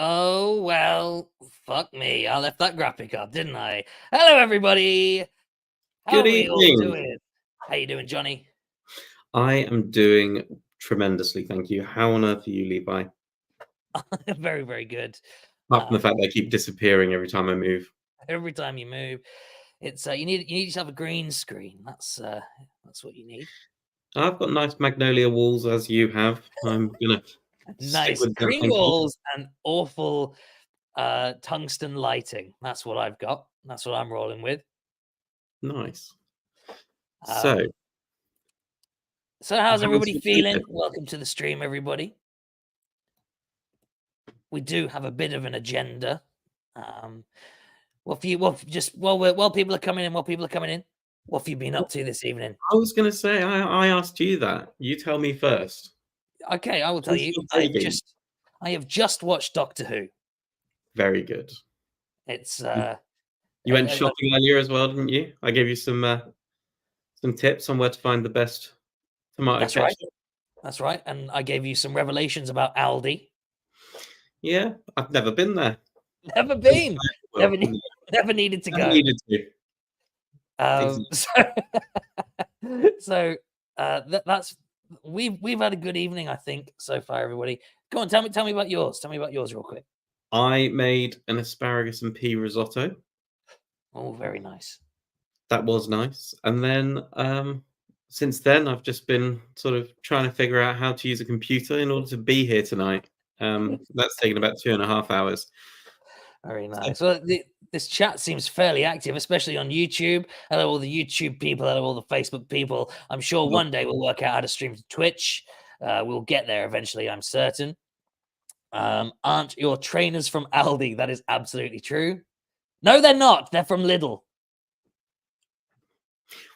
Oh, well, fuck me. I left that graphic up, didn't I? Hello, everybody. How Good are we all evening. doing? How you doing, Johnny? I am doing tremendously, thank you. How on earth are you, Levi? Very, very good. Apart from the fact that I keep disappearing every time I move. Every time you move, it's you need yourself a green screen. That's what you need. I've got nice magnolia walls, as you have. I'm gonna stick Nice with that, green thank you. walls and awful tungsten lighting. That's what I've got. That's what I'm rolling with. Nice. So how's how's everybody your feeling? day? Welcome to the stream, everybody. We do have a bit of an agenda. While people are coming in, what have you been up to this evening? I was gonna say, I asked you that. You tell me first. Okay, I will tell What's you. your day been? I have just watched Doctor Who. Very good. It's You went shopping earlier as well, didn't you? I gave you some tips on where to find the best tomato that's ketchup. right. That's right. And I gave you some revelations about Aldi. Yeah, I've never been there. Never been. Well, Never needed to never go. needed to. So that's we've had a good evening, I think, so far, everybody. Go on, tell me about yours. Tell me about yours real quick. I made an asparagus and pea risotto. Oh, very nice. That was nice. And then since then, I've just been sort of trying to figure out how to use a computer in order to be here tonight. That's taken about 2.5 hours. Very nice. Well, this chat seems fairly active, especially on YouTube. Hello, all the YouTube people. Hello, all the Facebook people. I'm sure one day we'll work out how to stream to Twitch. We'll get there eventually, I'm certain. Aren't your trainers from Aldi? That is absolutely true. No, they're not. They're from Lidl.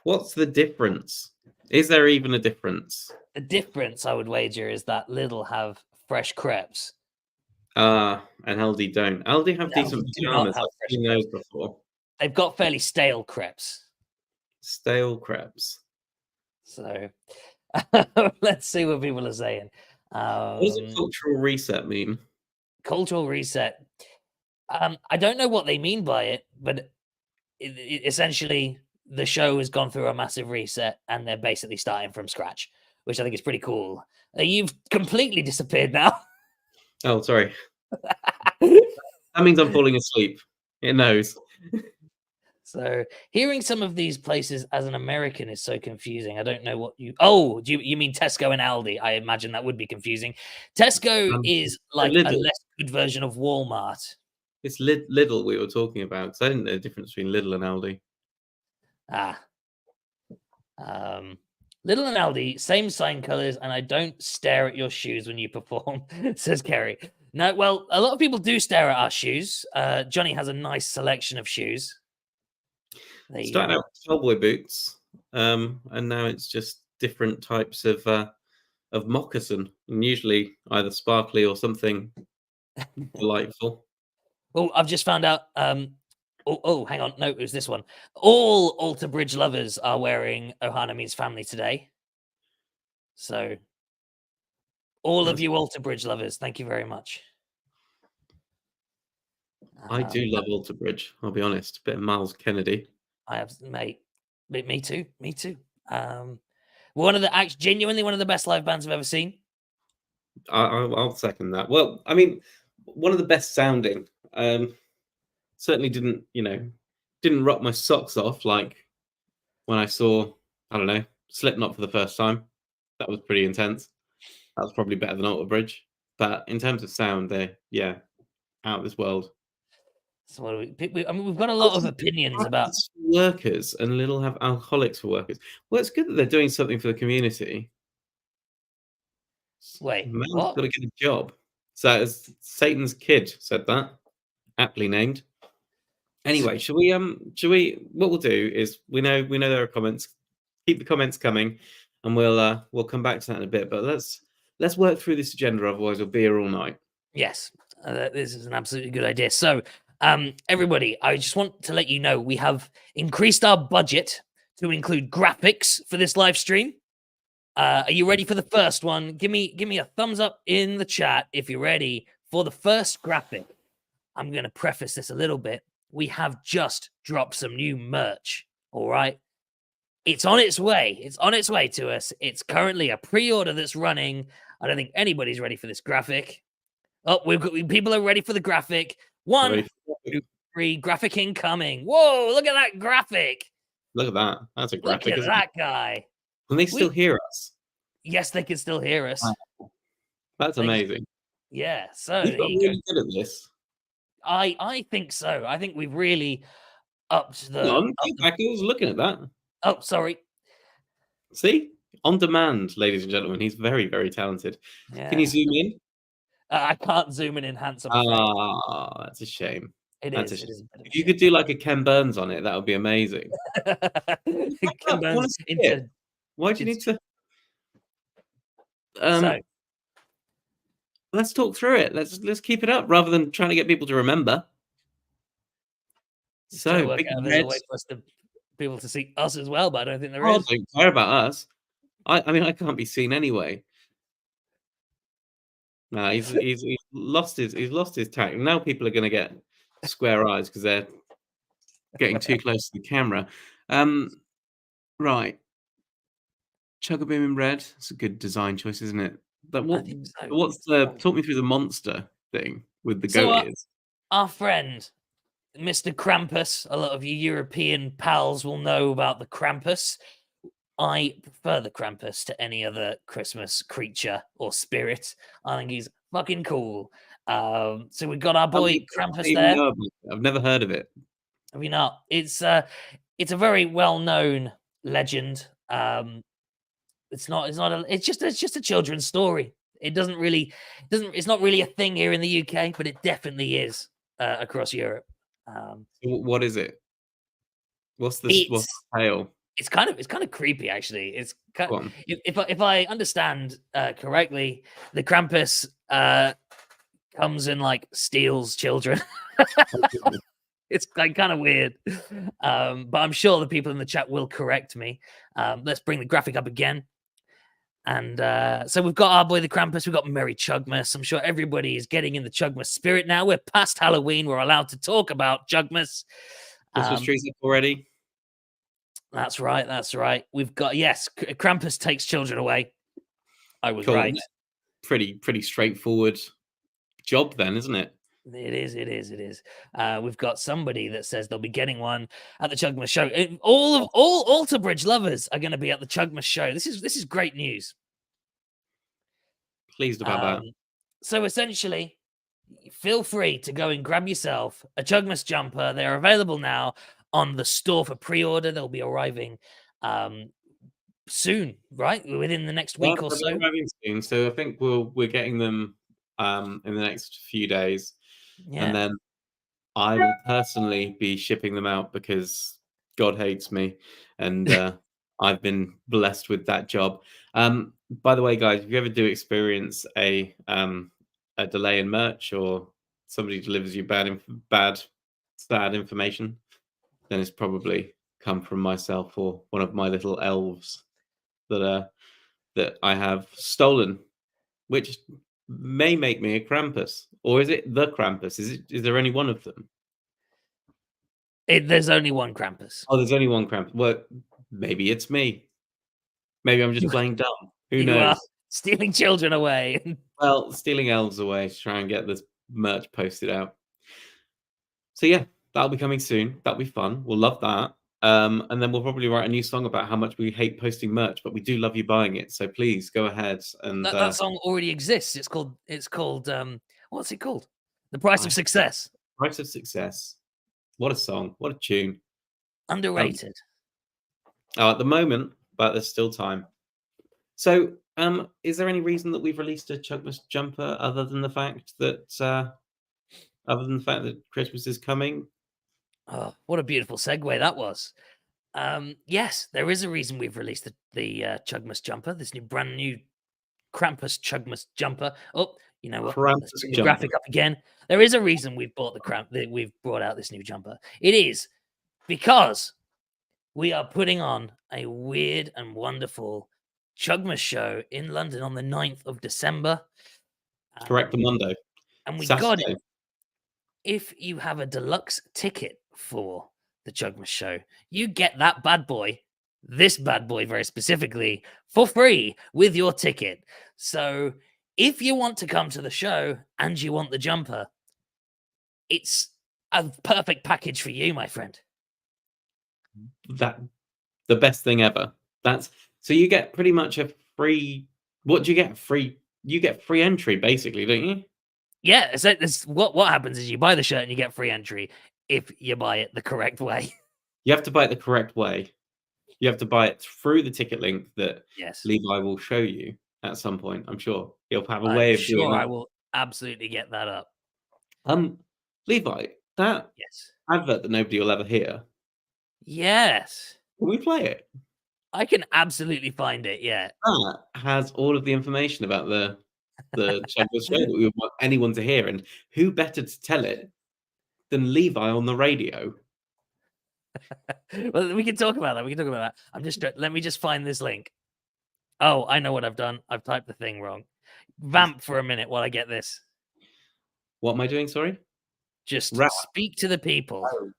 What's the difference? Is there even a difference? The difference, I would wager, is that Lidl have fresh crepes. And Aldi don't. Aldi have decent pajamas. I've seen those before. They've got fairly stale crepes. Stale crepes. So let's see what people are saying. What does a cultural reset mean? Cultural reset. I don't know what they mean by it, but essentially the show has gone through a massive reset and they're basically starting from scratch, which I think is pretty cool. You've completely disappeared now. Oh, sorry. That means I'm falling asleep. It knows. So hearing some of these places as an American is so confusing. I don't know what you... Oh, do you mean Tesco and Aldi? I imagine that would be confusing. Tesco is like a less good version of Walmart. It's Lidl we were talking about, because I didn't know the difference between Lidl and Aldi. Lidl and Aldi, same sign colors, and I don't stare at your shoes when you perform, says Kerry. No, well, a lot of people do stare at our shoes. Johnny has a nice selection of shoes. Starting out with cowboy boots, and now it's just different types of moccasin, and usually either sparkly or something delightful. Oh, I've just found out. Oh, hang on. No, it was this one. All Alter Bridge lovers are wearing Ohana Meets Family today. So All of you Alter Bridge lovers, thank you very much. I do love Alter Bridge. I'll be honest. A bit of Miles Kennedy. I have, mate. Me too. Me too. Genuinely one of the best live bands I've ever seen. I'll second that. Well, I mean, one of the best sounding. Certainly didn't rock my socks off like when I saw, I don't know, Slipknot for the first time. That was pretty intense. That was probably better than Alter Bridge. But in terms of sound, they're out of this world. So what do we, I mean, we've got a lot of opinions about workers, and Little have alcoholics for workers. Well, it's good that they're doing something for the community. Wait, man's what? got to get a job. So as Satan's kid said that, aptly named. Anyway, should we? What we'll do is we know there are comments. Keep the comments coming, and we'll come back to that in a bit. But let's work through this agenda. Otherwise, we'll be here all night. Yes, this is an absolutely good idea. So, everybody, I just want to let you know we have increased our budget to include graphics for this live stream. Are you ready for the first one? Give me a thumbs up in the chat if you're ready for the first graphic. I'm going to preface this a little bit. We have just dropped some new merch. All right. It's on its way. It's on its way to us. It's currently a pre-order that's running. I don't think anybody's ready for this graphic. Oh, people are ready for the graphic. 1, 2, 3, graphic incoming. Whoa, look at that graphic. Look at that. That's a graphic. Look at that guy. Can they still hear us? Yes, they can still hear us. Wow. That's amazing. Yeah, so we've got really good at this. I think so. I think we've really upped the. I was looking at that. Oh, sorry. See, on demand, ladies and gentlemen. He's very, very talented. Yeah. Can you zoom in? I can't zoom and enhance. That's a shame. It is. If you could do like a Ken Burns on it, that would be amazing. Ken Burns. Why do you need to? So, let's talk through it. Let's keep it up rather than trying to get people to remember. So big there's a way for us to people to see us as well, but I don't think there is. Don't care about us. I mean, I can't be seen anyway. No, he's lost his tact. Now people are going to get square eyes because they're getting too close to the camera. Right. ChuggaBoom in red. It's a good design choice, isn't it? But talk me through the monster thing with the goat ears. Our friend, Mr. Krampus. A lot of you European pals will know about the Krampus. I prefer the Krampus to any other Christmas creature or spirit. I think he's fucking cool. So we've got our boy Krampus there. I've never heard of it. Have you not? It's a very well-known legend. It's just a children's story. It's not really a thing here in the UK, but it definitely is across Europe. What is it? What's the tale? It's kind of creepy, actually. It's if I understand correctly, the Krampus comes and like steals children. It's like kind of weird, but I'm sure the people in the chat will correct me. Let's bring the graphic up again. And so we've got our boy the Krampus, we've got Merry Chugmas. I'm sure everybody is getting in the Chugmas spirit now. We're past Halloween. We're allowed to talk about Chugmas. Christmas trees up already. That's right. We've got, yes, Krampus takes children away. I was right. Pretty straightforward job then, isn't it? It is. We've got somebody that says they'll be getting one at the Chugmas show. All Alter Bridge lovers are going to be at the Chugmas show. This is great news. Pleased about that. So essentially, feel free to go and grab yourself a Chugmas jumper. They're available now on the store for pre-order. They'll be arriving soon, right? Within the next week or so. Arriving soon. So I think we're getting them in the next few days. Yeah. And then I will personally be shipping them out because God hates me, and I've been blessed with that job. By the way, guys, if you ever do experience a delay in merch or somebody delivers you sad information, then it's probably come from myself or one of my little elves that I have stolen which may make me a Krampus, or is it the Krampus? Is there only one of them? There's only one Krampus. Oh, there's only one Krampus. Well, maybe it's me. Maybe I'm just playing dumb. Who You are knows? stealing children away. Well, stealing elves away to try and get this merch posted out. So yeah, that'll be coming soon. That'll be fun. We'll love that. And then we'll probably write a new song about how much we hate posting merch, but we do love you buying it. So please go ahead and That song already exists. It's called what's it called? The Price of Success. Price of Success. What a song. What a tune. Underrated. At the moment, but there's still time. So, is there any reason that we've released a Chugmas jumper other than the fact that Christmas is coming? Oh, what a beautiful segue that was. Yes, there is a reason we've released the Chugmas jumper, this brand new Krampus Chugmas jumper. Oh, you know what? Let's bring the graphic up again. There is a reason we've brought we've brought out this new jumper. It is because we are putting on a weird and wonderful Chugmas show in London on the 9th of December. Correct, the Monday. And we Saturday. got it. If you have a deluxe ticket for the Chugmas show, you get that bad boy, this bad boy very specifically, for free with your ticket. So if you want to come to the show and you want the jumper, it's a perfect package for you, my friend. That the best thing ever. So you get pretty much a free. What do you get? You get free entry, basically, don't you? Yeah, it's what happens is you buy the shirt and you get free entry if you buy it the correct way. You have to buy it the correct way. You have to buy it through the ticket link that Yes. Levi will show you at some point. I'm sure he'll have a way of doing that. I will absolutely get that up. Levi, that advert that nobody will ever hear. Yes. Can we play it? I can absolutely find it, yeah. That has all of the information about the Chugmas show that we would want anyone to hear, and who better to tell it than Levi on the radio? Well, we can talk about that. Let me just find this link. Oh, I know what I've done. I've typed the thing wrong. Vamp for a minute while I get this. What am I doing? Sorry? Just speak to the people. Oh.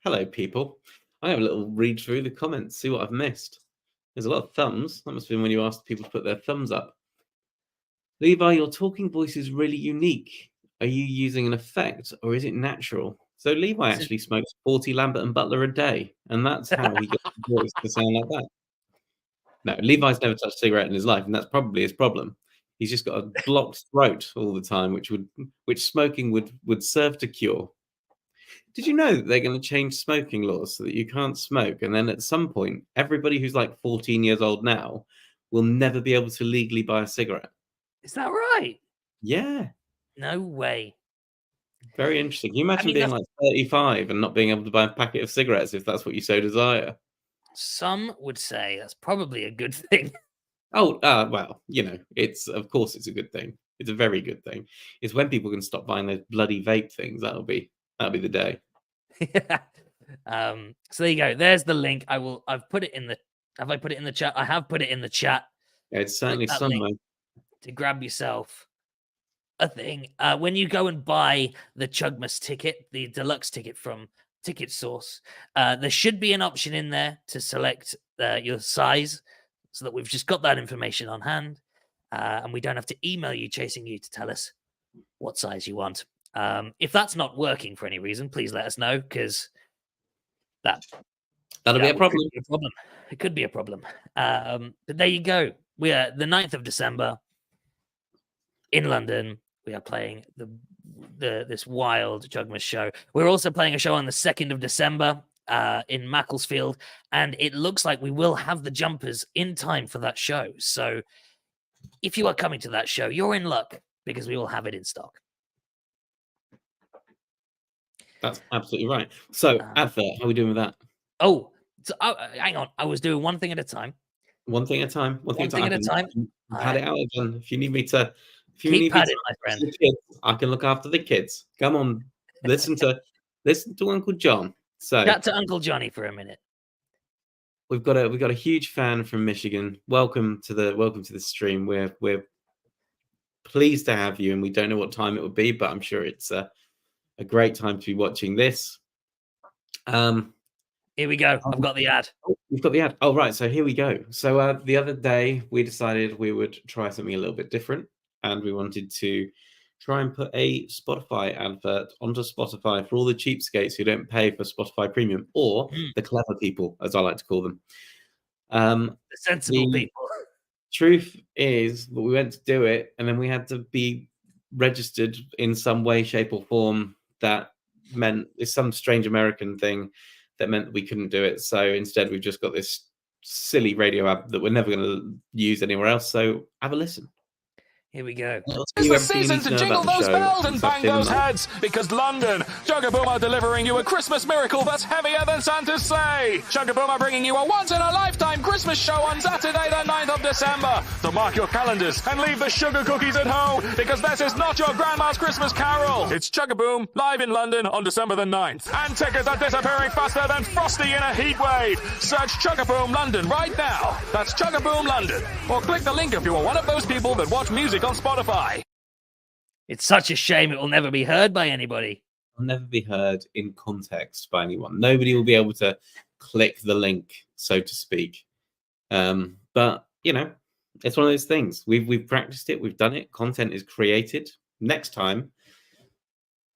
Hello, people. I have a little read through the comments, see what I've missed. There's a lot of thumbs. That must have been when you asked people to put their thumbs up. Levi, your talking voice is really unique. Are you using an effect or is it natural? So Levi actually smokes 40 Lambert and Butler a day, and that's how he gets the voice to sound like that. No, Levi's never touched a cigarette in his life, and that's probably his problem. He's just got a blocked throat all the time, which smoking would serve to cure. Did you know that they're going to change smoking laws so that you can't smoke? And then at some point, everybody who's like 14 years old now will never be able to legally buy a cigarette. Is that right? Yeah. No way. Very interesting. Can you imagine being like 35 and not being able to buy a packet of cigarettes if that's what you so desire? Some would say that's probably a good thing. Oh, well, of course it's a good thing. It's a very good thing. It's when people can stop buying those bloody vape things. That'll be the day. So there you go. There's the link. I've put it in the. Have I put it in the chat? I have put it in the chat. Yeah, it's certainly somewhere. To grab yourself a thing. When you go and buy the Chugmas ticket, the deluxe ticket from Ticket Source, there should be an option in there to select your size, so that we've just got that information on hand, and we don't have to email you chasing you to tell us what size you want. If that's not working for any reason, please let us know, because that'll be a problem. It could be a problem. But there you go. We are the 9th of December in London. We are playing this wild Chugmas show. We're also playing a show on the 2nd of December in Macclesfield, and it looks like we will have the jumpers in time for that show. So if you are coming to that show, you're in luck, because we will have it in stock. That's absolutely right. So, advert, how are we doing with that? Oh, so, hang on. I was doing one thing at a time. One thing at a time. One thing at a time. Pad it out again. If you need me to, keep padding, my friend. Kids, I can look after the kids. Come on, listen to Uncle John. So, chat to Uncle Johnny for a minute. We've got a huge fan from Michigan. Welcome to the stream. We're pleased to have you, and we don't know what time it would be, but I'm sure it's a great time to be watching this. Here we go. I've got the ad. Oh, you've got the ad. Oh, right. So here we go. So the other day we decided we would try something a little bit different, and we wanted to try and put a Spotify advert onto Spotify for all the cheapskates who don't pay for Spotify Premium, or the clever people, as I like to call them. The sensible people. Truth is, but we went to do it, and then we had to be registered in some way, shape, or form. That meant it's some strange American thing that meant that we couldn't do it. So instead, we've just got this silly radio app that we're never going to use anywhere else. So have a listen. Here we go. It's the season to jingle those bells and bang those heads, because London, ChuggaBoom are delivering you a Christmas miracle that's heavier than Santa's sleigh. ChuggaBoom are bringing you a once-in-a-lifetime Christmas show on Saturday the 9th of December. So mark your calendars and leave the sugar cookies at home, because this is not your grandma's Christmas carol. It's ChuggaBoom live in London on December the 9th. And tickets are disappearing faster than Frosty in a heat wave. Search ChuggaBoom London right now. That's ChuggaBoom London. Or click the link if you are one of those people that watch music on Spotify. It's such a shame it will never be heard by anybody. It'll never be heard in context by anyone. Nobody will be able to click the link, so to speak. But you know, it's one of those things. We've practiced it. We've done it. Content is created. Next time,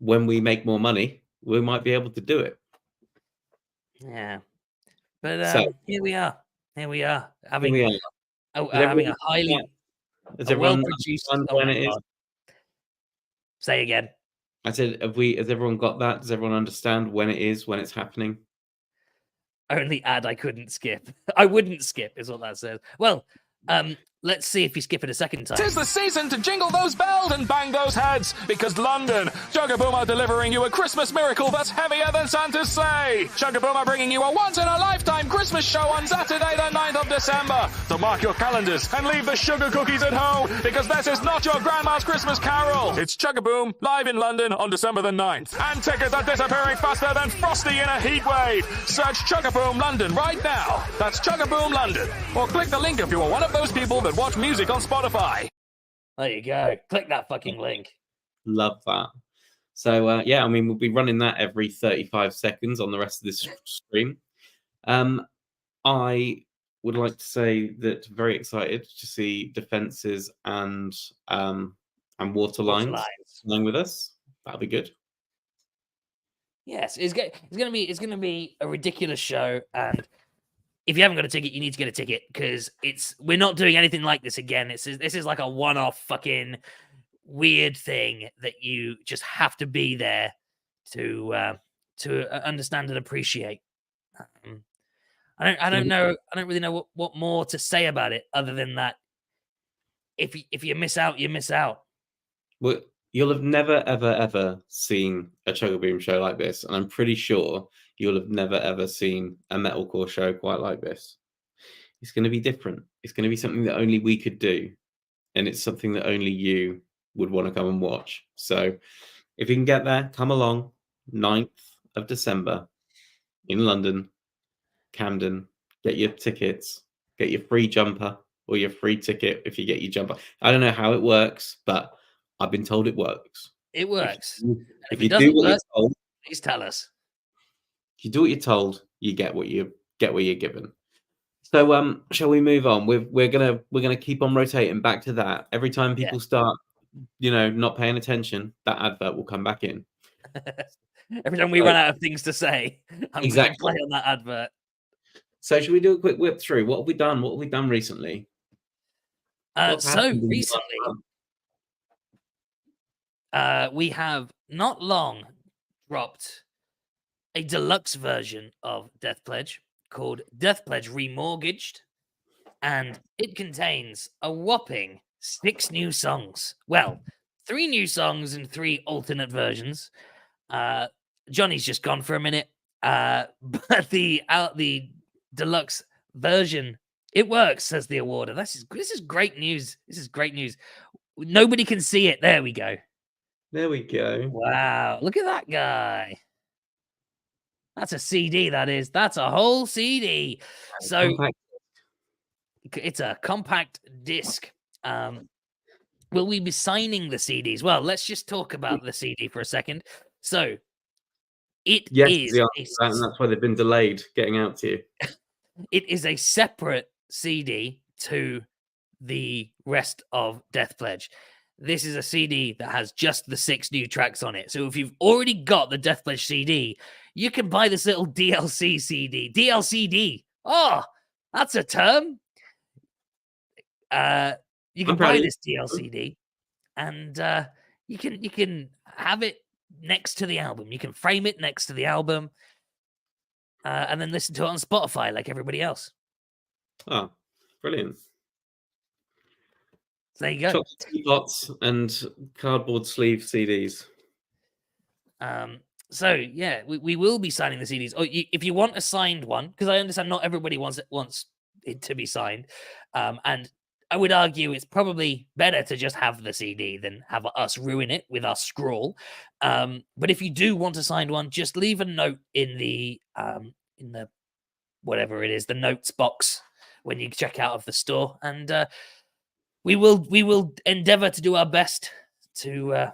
when we make more money, we might be able to do it. Yeah, but here we are. Here we are having a highly. Has everyone well-produced when it is? Say again. I said, has everyone got that? Does everyone understand when it is, when it's happening? Only ad I couldn't skip. I wouldn't skip, is what that says. Well, let's see if you skip it a second time. 'Tis the season to jingle those bells and bang those heads, because London, ChuggaBoom are delivering you a Christmas miracle that's heavier than Santa's sleigh. ChuggaBoom are bringing you a once-in-a-lifetime Christmas show on Saturday the 9th of December. So mark your calendars and leave the sugar cookies at home, because this is not your grandma's Christmas carol. It's ChuggaBoom live in London on December the 9th. And tickets are disappearing faster than Frosty in a heat wave. Search ChuggaBoom London right now. That's ChuggaBoom London. Or click the link if you are one of those people that watch music on Spotify. There you go. Click that fucking link. Love that. So yeah, I mean, we'll be running that every 35 seconds on the rest of this stream. I would like to say that very excited to see defenses and water lines along with us. That'll be good. Yes, it's gonna be a ridiculous show, and if you haven't got a ticket, you need to get a ticket, because we're not doing anything like this again. This is like a one-off fucking weird thing that you just have to be there to understand and appreciate. I don't know. I don't really know what more to say about it other than that. If you miss out, you miss out. Well, you'll have never ever seen a ChuggaBoom show like this, and I'm pretty sure you'll have never ever seen a metalcore show quite like this. It's going to be different. It's going to be something that only we could do, and it's something that only you would want to come and watch. So if you can get there, come along. 9th of December in London, Camden. Get your tickets, get your free jumper or your free ticket if you get your jumper. I don't know how it works, but I've been told it works. It works. If you do what you're told, please tell us. If you do what you're told, you get what you're given. So shall we move on? We're gonna keep on rotating back to that. Every time people start, not paying attention, that advert will come back in. Every time we run out of things to say, I'm going to play on that advert. So should we do a quick whip through? What have we done? What have we done recently? We have not long dropped a deluxe version of Death Pledge called Death Pledge Remortgaged, and it contains a whopping 6 new songs. Well, 3 new songs and 3 alternate versions. Johnny's just gone for a minute, but the deluxe version, it works, says the awarder. This is great news. This is great news. Nobody can see it. There we go. There we go. Wow, look at that guy. That's a CD, that is. That's a whole CD. So it's a compact disc. will we be signing the CDs? Well, let's just talk about the CD for a second. So it is and that's why they've been delayed getting out to you. It is a separate CD to the rest of Death Pledge. This is a CD that has just the 6 new tracks on it. So if you've already got the Death Pledge CD, you can buy this little DLC CD. DLCD. Oh, that's a term. You can buy this DLCD, and you can have it next to the album. You can frame it next to the album, and then listen to it on Spotify like everybody else. Oh, brilliant. So there you go. Chocolate teapots and cardboard sleeve CDs. So yeah, we will be signing the CDs. Oh, if you want a signed one, because I understand not everybody wants it to be signed, and I would argue it's probably better to just have the CD than have us ruin it with our scrawl. But if you do want a signed one, just leave a note in the whatever it is, the notes box when you check out of the store, and we will endeavor to do our best to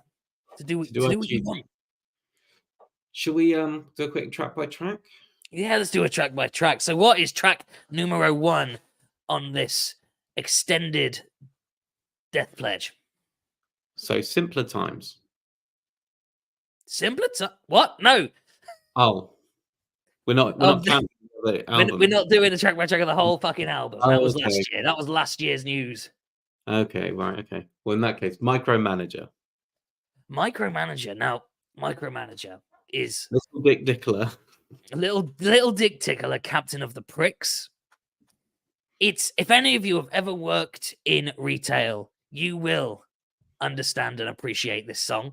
do what you want. Should we do a quick track by track? Yeah, let's do a track by track. So what is track numero 1 on this extended Death Pledge? So Simpler Times. What? No. Oh. We're not counting the album. We're not doing a track by track of the whole fucking album. That was last year. That was last year's news. Okay, right, okay. Well, in that case, Micromanager. Now, Micromanager is Little Dick Dickler. Little Dick Tickler, Captain of the Pricks. It's, if any of you have ever worked in retail, you will understand and appreciate this song.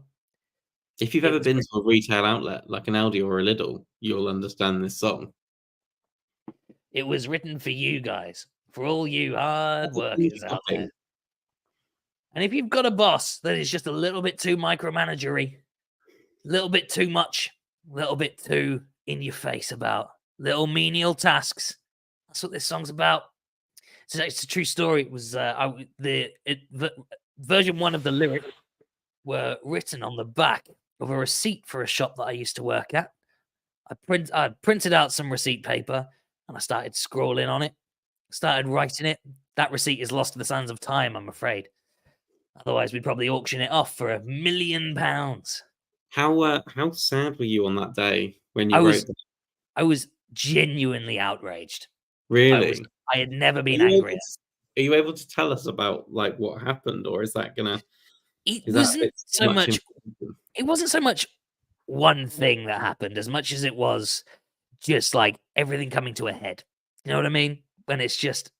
If you've ever been to a retail outlet like an Aldi or a Lidl, you'll understand this song. It was written for you guys, for all you hard workers out there. And if you've got a boss that is just a little bit too micromanagery, a little bit too much, a little bit too in your face about little menial tasks, that's what this song's about. So it's a true story. It was version 1 of the lyrics were written on the back of a receipt for a shop that I used to work at. I printed out some receipt paper and I started scrolling on it, started writing it. That receipt is lost to the sands of time, I'm afraid. Otherwise, we'd probably auction it off for £1 million. How sad were you on that day when you wrote that? I was genuinely outraged. Really? I had never been angry. Are you able to tell us about like what happened, or is that gonna? It wasn't so much one thing that happened as much as it was just like everything coming to a head. You know what I mean? When it's just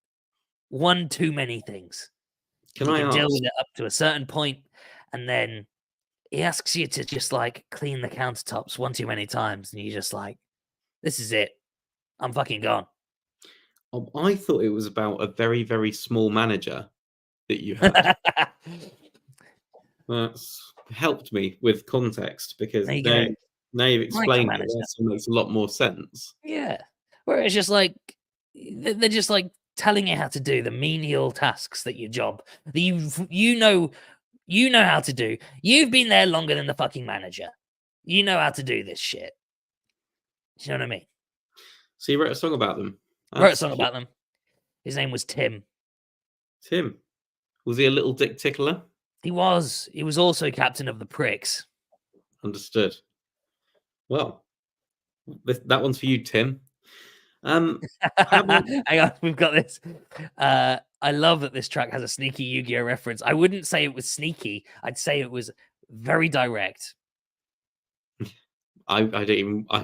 one too many things. Can I deal with it up to a certain point, and then he asks you to just like clean the countertops one too many times, and you're just like, this is it. I'm fucking gone. I thought it was about a very, very small manager that you had. That's helped me with context, because now you've explained it. It makes a lot more sense. Yeah. Where it's just like, they're just like telling you how to do the menial tasks that your job, that you know how to do. You've been there longer than the fucking manager. You know how to do this shit. Do you know what I mean? So you wrote a song about them? Wrote a song about them. His name was Tim. Tim? Was he a little dick tickler? He was. He was also Captain of the Pricks. Understood. Well, that one's for you, Tim. Hang on, we've got this. I love that this track has a sneaky Yu-Gi-Oh reference. I wouldn't say it was sneaky. I'd say it was very direct. I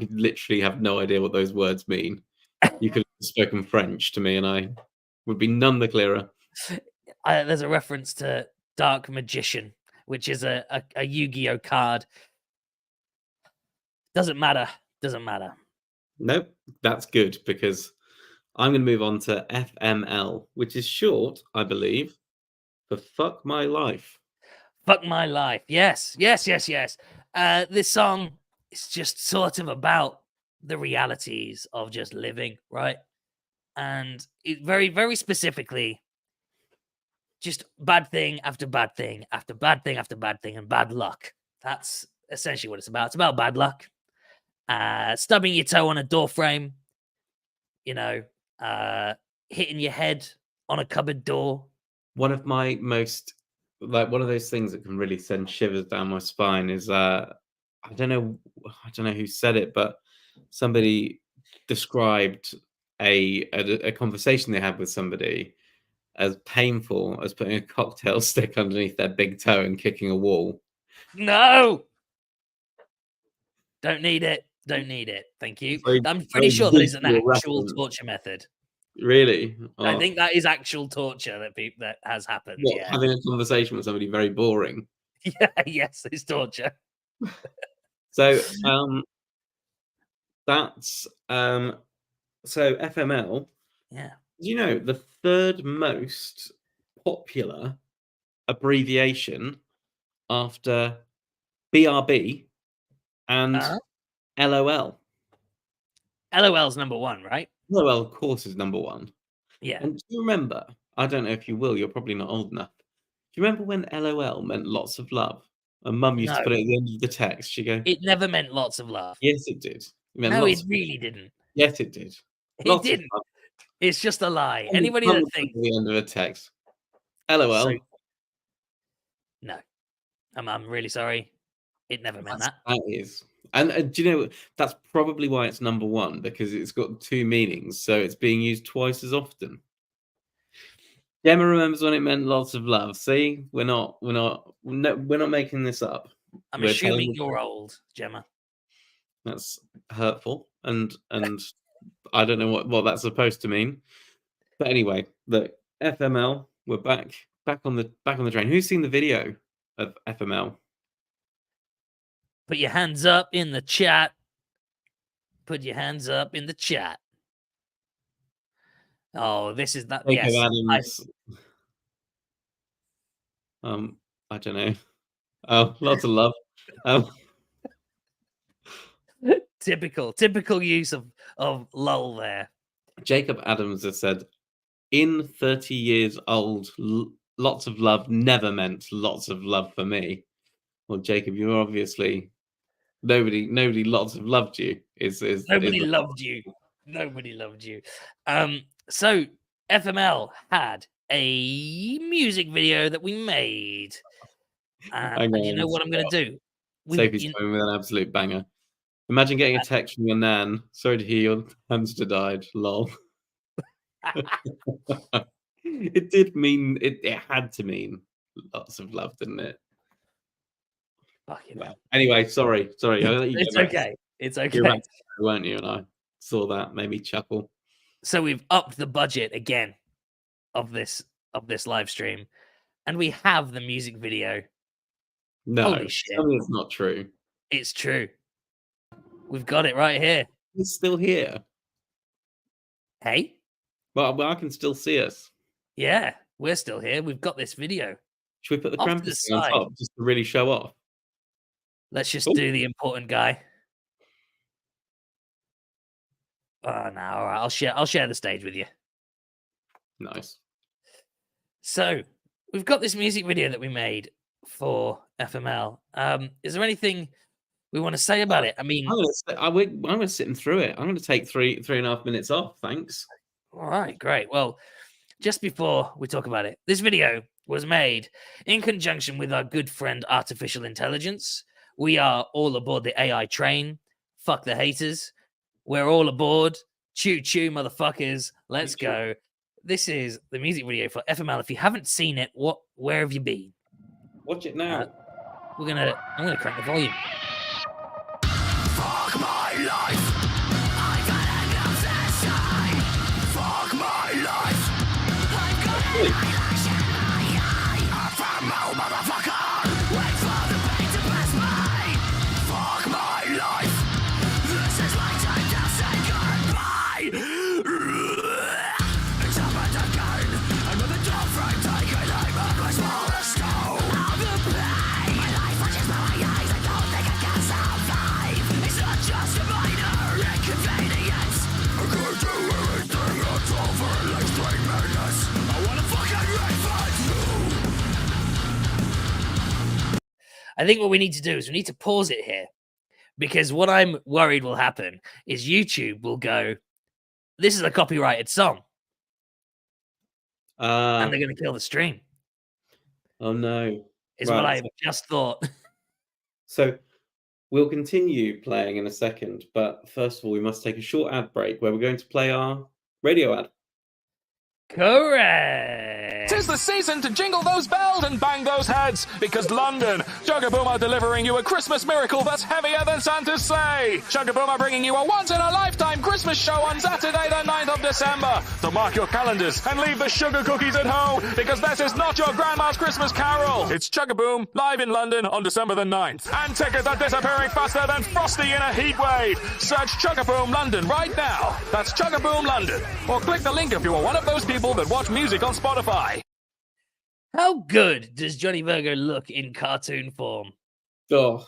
literally have no idea what those words mean. You could have spoken French to me and I would be none the clearer. There's a reference to Dark Magician, which is a Yu-Gi-Oh card. Doesn't matter. Nope, that's good, because I'm going to move on to FML, which is short, I believe, for Fuck My Life. Fuck My Life. Yes. This song is just sort of about the realities of just living, right? And it very, very specifically just bad thing after bad thing after bad thing after bad thing and bad luck. That's essentially what it's about. It's about bad luck. Stubbing your toe on a door frame, you know, hitting your head on a cupboard door. One of my most, like, one of those things that can really send shivers down my spine is I don't know who said it, but somebody described a conversation they had with somebody as painful as putting a cocktail stick underneath their big toe and kicking a wall. No, don't need it. Don't need it. Thank you. I'm pretty sure that is an actual torture method. Really? Oh. I think that is actual torture that has happened. What, yeah. Having a conversation with somebody very boring. Yeah, yes, it's torture. So that's so FML. Yeah. You know, the third most popular abbreviation after BRB and LOL. LOL's number one, right? LOL, of course, is number one. Yeah. And do you remember? I don't know if you will. You're probably not old enough. Do you remember when LOL meant lots of love? And Mum used to put it at the end of the text. She go, "It never meant lots of love." Yes, it did. No, it really didn't. Yes, it did. It didn't. It's just a lie. Anybody that thinks at the end of a text, LOL. So, no, I'm really sorry. It never meant that. That is. And do you know, that's probably why it's number one, because it's got two meanings. So it's being used twice as often. Gemma remembers when it meant lots of love. See, we're not making this up. I'm assuming you're old, Gemma. That's hurtful, and I don't know what that's supposed to mean. But anyway, the FML, we're back on the train. Who's seen the video of FML? Put your hands up in the chat. Put your hands up in the chat. Oh, this is that. Yes, I don't know. Oh, lots of love. Typical use of lol there. Jacob Adams has said, in 30 years old, lots of love never meant lots of love for me. Well, Jacob, you're obviously nobody lots of loved you. Nobody loved you. Nobody loved you. So FML had a music video that we made. And you know what I'm going to do? Sophie's coming with an absolute banger. Imagine getting a text from your nan. Sorry to hear your hamster died. Lol. It did mean it had to mean lots of love, didn't it? Well, anyway, sorry. It's okay. It's okay. You weren't you? And I saw that, made me chuckle. So we've upped the budget again of this live stream, and we have the music video. No, holy shit! It's not true. It's true. We've got it right here. It's still here. Hey? Well, I can still see us. Yeah, we're still here. We've got this video. Should we put the Krampus on top just to really show off? Let's just do the important guy. Oh no, all right. I'll share the stage with you. Nice. So we've got this music video that we made for FML. Is there anything we want to say about it? I mean, I'm going to sit through it. I'm going to take 3.5 minutes off. Thanks. All right, great. Well, just before we talk about it, this video was made in conjunction with our good friend Artificial Intelligence. We are all aboard the AI train. Fuck the haters. We're all aboard. Choo choo, motherfuckers. Let's go. This is the music video for FML. If you haven't seen it, where have you been? Watch it now. I'm gonna crank the volume. Fuck my life. I got an obsession. Fuck my life. I've got an obsession. FML, motherfucker. Wait for the pain to pass by. Fuck my life. This is my time to say goodbye. It's happened again. Another door frame taken aim at my smallest stone. All the pain. My life watches by my eyes. I don't think I can survive. It's not just a minor inconvenience. I can't do anything at all for at least 3 minutes. I wanna fucking I think what we need to do is we need to pause it here, because what I'm worried will happen is YouTube will go, this is a copyrighted song. And they're going to kill the stream. Oh, no. Is what I just thought. So we'll continue playing in a second, but first of all, we must take a short ad break where we're going to play our radio ad. Correct. 'Tis the season to jingle those bells and bang those heads, because London, ChuggaBoom are delivering you a Christmas miracle that's heavier than Santa's sleigh. ChuggaBoom are bringing you a once-in-a-lifetime Christmas show on Saturday the 9th of December. So mark your calendars and leave the sugar cookies at home, because this is not your grandma's Christmas carol. It's ChuggaBoom live in London on December the 9th. And tickets are disappearing faster than Frosty in a heat wave. Search ChuggaBoom London right now. That's ChuggaBoom London. Or click the link if you are one of those people that watch music on Spotify. How good does Johnny Virgo look in cartoon form? Oh,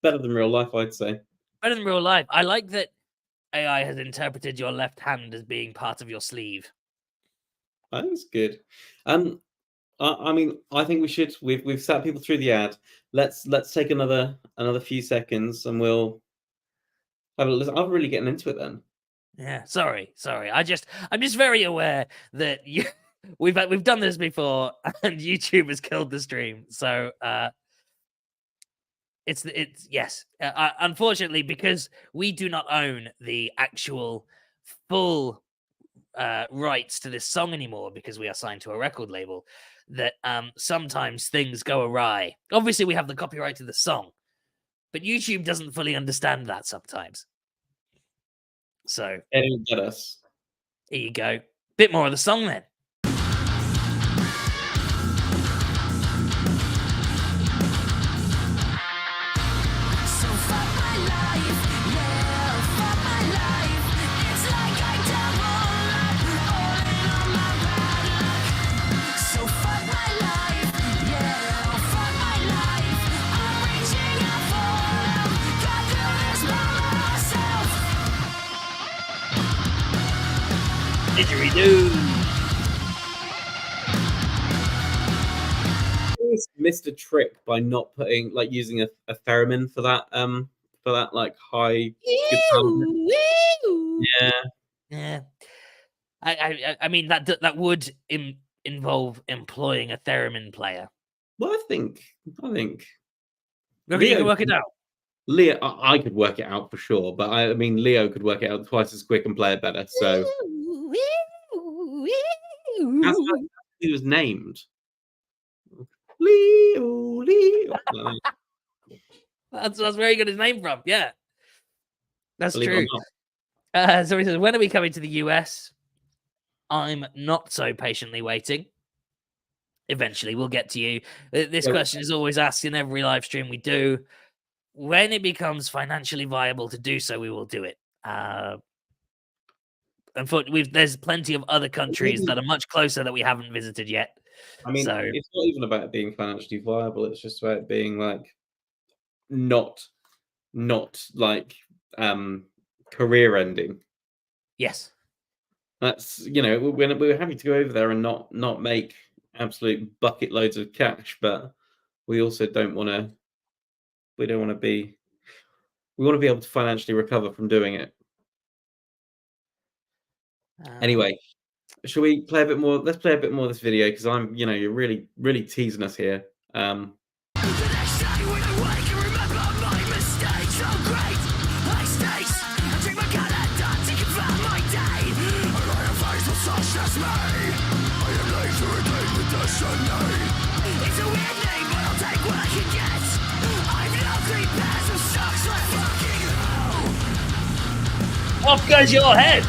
better than real life, I'd say. Better than real life. I like that AI has interpreted your left hand as being part of your sleeve. I think it's good. I mean, I think we should. We've sat people through the ad. Let's take another few seconds, and we'll have a listen. I'm really getting into it then. Yeah, sorry. I'm just very aware that we've done this before, and YouTube has killed the stream. So it's yes. Unfortunately, because we do not own the actual full rights to this song anymore, because we are signed to a record label, that sometimes things go awry. Obviously, we have the copyright to the song, but YouTube doesn't fully understand that sometimes. So Get us. Here you go. Bit more of the song then. Didgeridoo. Missed a trick by not putting using a theremin for that like high guitar. Yeah. I mean that would involve employing a theremin player. Well, I think you can work it out. Leo, I could work it out for sure, but I mean Leo could work it out twice as quick and play it better. So that's how he was named. Leo. That's where he got his name from. Yeah, that's true. So he says, when are we coming to the US? I'm not so patiently waiting. Eventually, we'll get to you. This question is always asked in every live stream we do. When it becomes financially viable to do so, we will do it. Unfortunately, there's plenty of other countries that are much closer that we haven't visited yet. I mean, it's not even about being financially viable. It's just about being not career ending. Yes. That's, we're happy to go over there and not make absolute bucket loads of cash, but we also don't want to. We want to be able to financially recover from doing it. Anyway, shall we play a bit more? Let's play a bit more of this video, because you're really, really teasing us here. Off goes your head.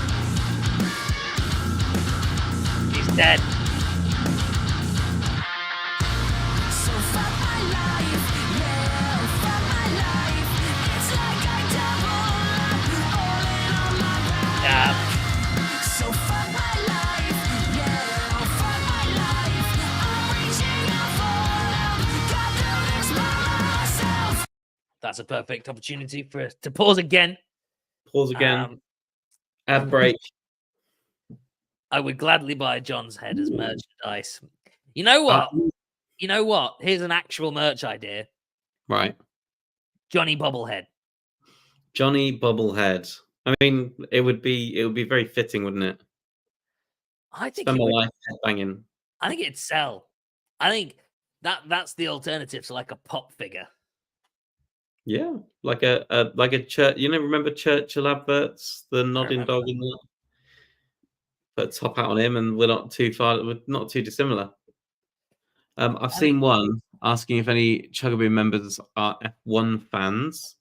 He's dead. That's a perfect opportunity for us to pause again. Ad break. I would gladly buy John's head as merchandise. You know what? Here's an actual merch idea. Right. Johnny Bobblehead. Johnny Bobblehead. I mean, it would be very fitting, wouldn't it? I think Spend my life headbanging. I think it'd sell. I think that's the alternative to like a pop figure. Yeah, like a church. You know, remember Churchill adverts? The nodding dog in that. Put a top hat on him, and we're not too dissimilar. I've seen one asking if any ChuggaBoom members are F1 fans.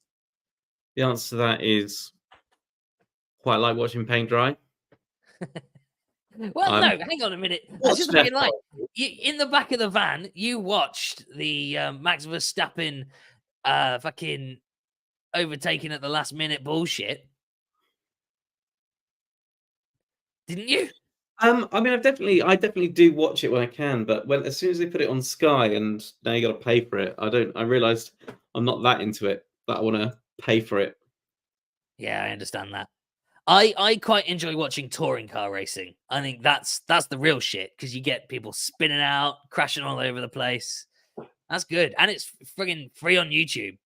The answer to that is quite like watching paint dry. Well, no, hang on a minute. I just fucking like in the back of the van. You watched the Max Verstappen fucking overtaking at the last minute bullshit, didn't you? I mean, I definitely do watch it when I can, but as soon as they put it on Sky and now you got to pay for it, I realized I'm not that into it that I want to pay for it. Yeah, I understand that. I quite enjoy watching touring car racing. I think that's the real shit because you get people spinning out, crashing all over the place. That's good, and it's friggin' free on YouTube.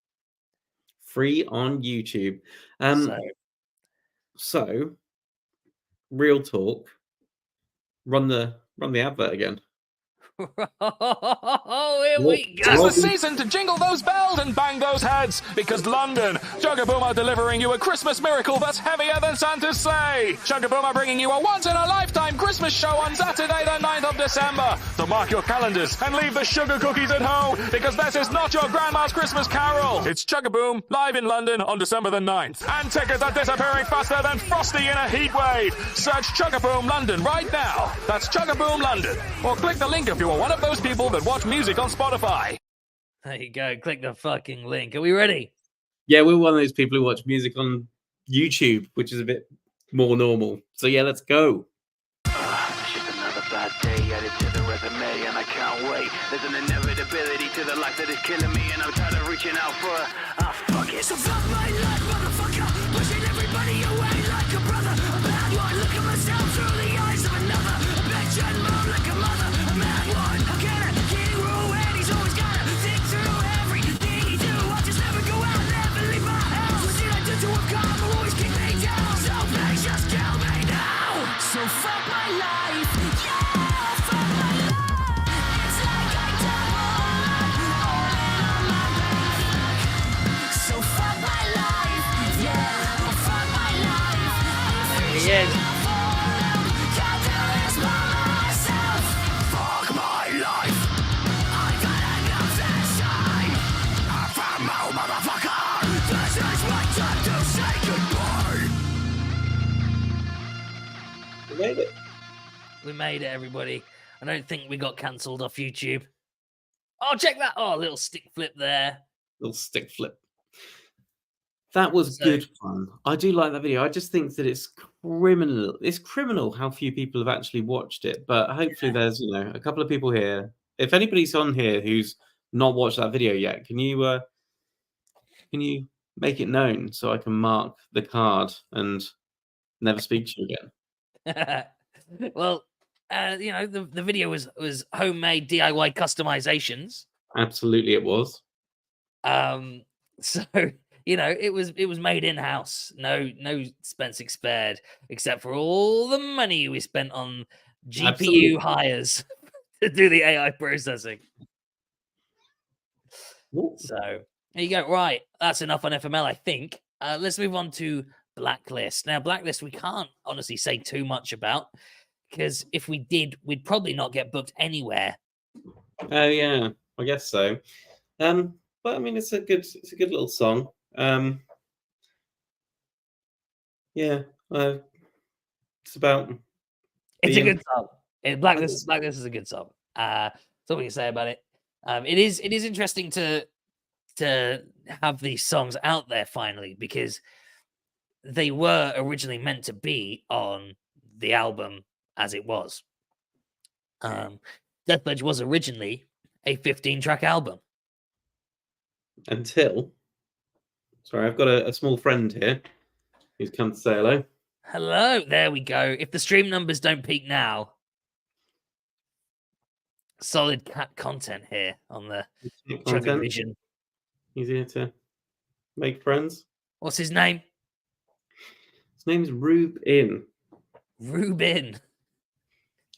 Free on YouTube. So real talk. Run the advert again. Oh, here we go. It's the season to jingle those bells and bang those heads because London, ChuggaBoom are delivering you a Christmas miracle that's heavier than Santa's sleigh. ChuggaBoom are bringing you a once-in-a-lifetime Christmas show on Saturday the 9th of December. So mark your calendars and leave the sugar cookies at home because this is not your grandma's Christmas carol. It's ChuggaBoom live in London on December the 9th. And tickets are disappearing faster than Frosty in a heat wave. Search ChuggaBoom London right now. That's ChuggaBoom London. Or click the link if you are one of those people that watch music on Spotify. There you go. Click the fucking link. Are we ready? Yeah, we're one of those people who watch music on YouTube, which is a bit more normal. So yeah, let's go. It's just another bad day added to the resume, and I can't wait. There's an inevitability to the life that is killing me, and I'm tired of reaching out for a fuck it. So fuck my life, motherfucker. Pushing everybody away like a brother. A bad one. Look at myself through the eyes of another. A bitch and mom like a mother. A mad one. How can a king rule when he's always gotta think through everything he do? I'll just never go out, never leave my house. What did I do to him? God will always keep me down. So please just kill me now. So fuck my life. Yeah, fuck my life. It's like I double on my back. So fuck my life. Yeah, fuck my life. Yes. Can't do this by myself. Fuck my life. I got enough this time. I found my motherfucker. This is my time to say goodbye. We made it. We made it, everybody. I don't think we got cancelled off YouTube. Oh, check that. Oh, a little stick flip there. Little stick flip. That was good fun. I do like that video. I just think that it's criminal. It's criminal how few people have actually watched it. But hopefully there's, a couple of people here. If anybody's on here who's not watched that video yet, can you make it known so I can mark the card and never speak to you again? Well, the video was homemade DIY customizations. Absolutely, it was. So it was made in house. No expense spared, except for all the money we spent on GPU Absolutely. hires to do the AI processing. Ooh. So there you go. Right, that's enough on FML, I think. Let's move on to Blacklist. Now, Blacklist, we can't honestly say too much about because if we did, we'd probably not get booked anywhere. Oh yeah, I guess so. But I mean, it's a good little song. Yeah, it's about. It's a good song. Blacklist is a good song. That's all we can say about it. It is interesting to have these songs out there finally because they were originally meant to be on the album as it was. Death Pledge was originally a 15-track album. Until, sorry, I've got a small friend here who's come to say hello. Hello, there we go. If the stream numbers don't peak now, solid cat content here on the ChuggaVision. He's here to make friends. What's his name? His name is Rubin. Rubin.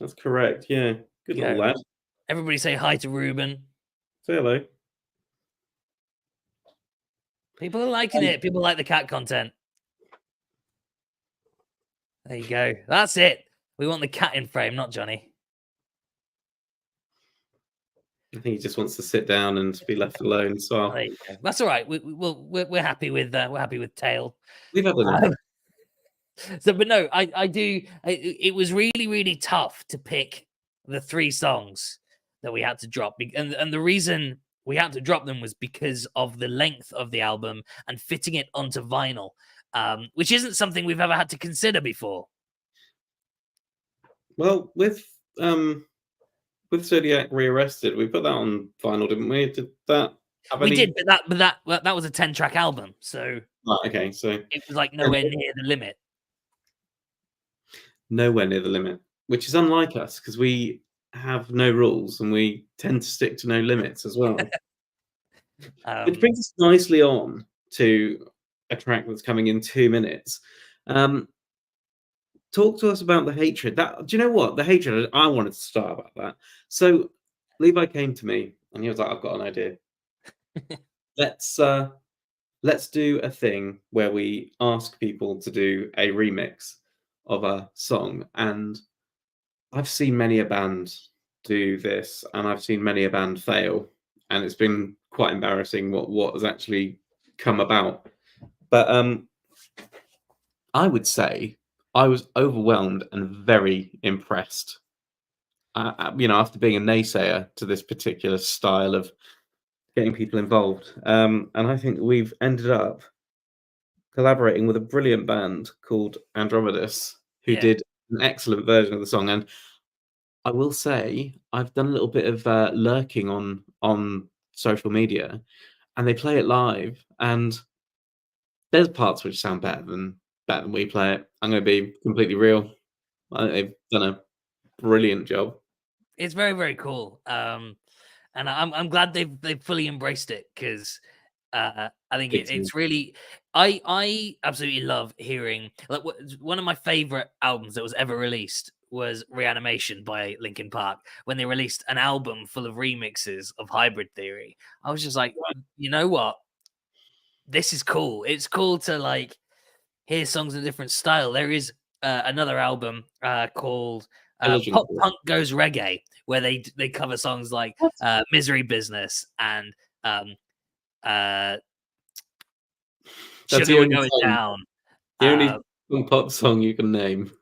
That's correct. Yeah. Good little lad. Everybody say hi to Ruben. Say hello. People are liking it. People like the cat content. There you go. That's it. We want the cat in frame, not Johnny. I think he just wants to sit down and be left alone as well. There you go. That's all right. We're happy with Tail. We've had enough. So, but no, I do. It was really, really tough to pick the 3 songs that we had to drop, and the reason we had to drop them was because of the length of the album and fitting it onto vinyl, which isn't something we've ever had to consider before. Well, with Zodiac Rearrested, we put that on vinyl, didn't we? Did that have any... We did, but that was a 10-track album, so okay, so it was like nowhere near the limit. Nowhere near the limit, which is unlike us because we have no rules and we tend to stick to no limits as well. Which brings us nicely on to a track that's coming in 2 minutes. Talk to us about the hatred. Do you know what? The hatred, I wanted to start about that. So Levi came to me and he was like, I've got an idea. Let's do a thing where we ask people to do a remix of a song. And I've seen many a band do this, and I've seen many a band fail, and it's been quite embarrassing what has actually come about. But I would say I was overwhelmed and very impressed. After being a naysayer to this particular style of getting people involved, and I think we've ended up collaborating with a brilliant band called Andromedus, who did an excellent version of the song. And I will say, I've done a little bit of lurking on social media, and they play it live, and there's parts which sound better than we play it. I'm going to be completely real. I think they've done a brilliant job. It's very, very cool, and I'm glad they've fully embraced it, because I think it's really, I absolutely love hearing, like, one of my favorite albums that was ever released was Reanimation by Linkin Park. When they released an album full of remixes of Hybrid Theory, I was just like, you know what? This is cool. It's cool to like hear songs in a different style. There is another album called Pop Punk Goes Reggae, where they cover songs like Misery Business and That's Sugar We're Going Down. The only pop song you can name.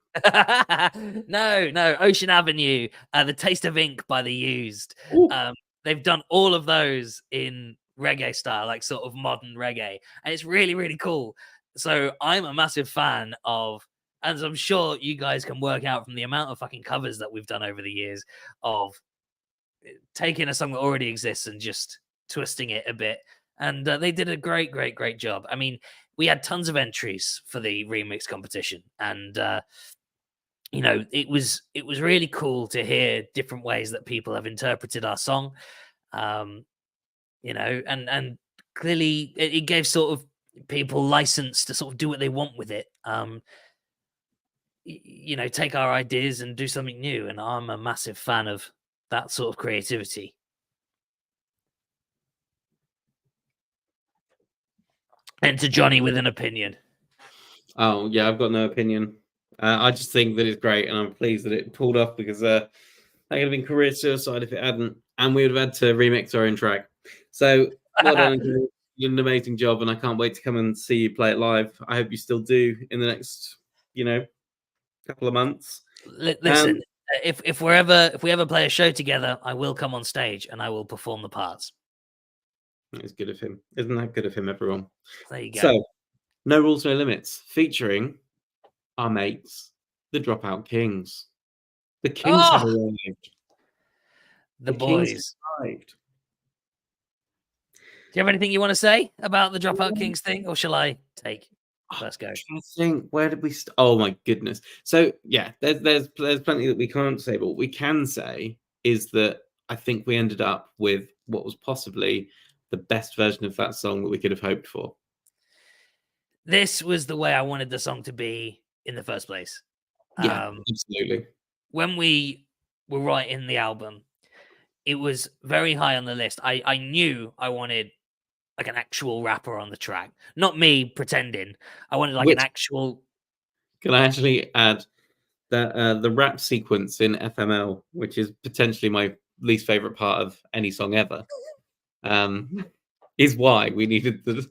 No, Ocean Avenue, The Taste of Ink by The Used. They've done all of those in reggae style, like sort of modern reggae, and it's really, really cool. So I'm a massive fan of, as I'm sure you guys can work out from the amount of fucking covers that we've done over the years, of taking a song that already exists and just twisting it a bit. And they did a great, great, great job. I mean, we had tons of entries for the remix competition, and it was really cool to hear different ways that people have interpreted our song. And clearly it gave sort of people license to sort of do what they want with it. Take our ideas and do something new. And I'm a massive fan of that sort of creativity. Enter Johnny with an opinion. Oh yeah, I've got no opinion. I just think that it's great, and I'm pleased that it pulled off, because that could have been career suicide if it hadn't, and we would have had to remix our own track. So well done. You did an amazing job, and I can't wait to come and see you play it live. I hope you still do in the next, couple of months. Listen, if we ever play a show together, I will come on stage and I will perform the parts. It's good of him. Isn't that good of him, everyone? There you go. So, No Rules, No Limits, featuring our mates, the Dropout Kings. The Kings have arrived. The boys. Kings have arrived. Do you have anything you want to say about the Dropout Kings thing, or shall I take? Let's go. I think, where did we start? Oh my goodness. So yeah, there's plenty that we can't say, but what we can say is that I think we ended up with what was possibly the best version of that song that we could have hoped for. This was the way I wanted the song to be in the first place. Yeah, absolutely. When we were writing the album, it was very high on the list. I knew I wanted like an actual rapper on the track, not me pretending. I wanted like an actual. Can I actually add that the rap sequence in FML, which is potentially my least favorite part of any song ever, is why we needed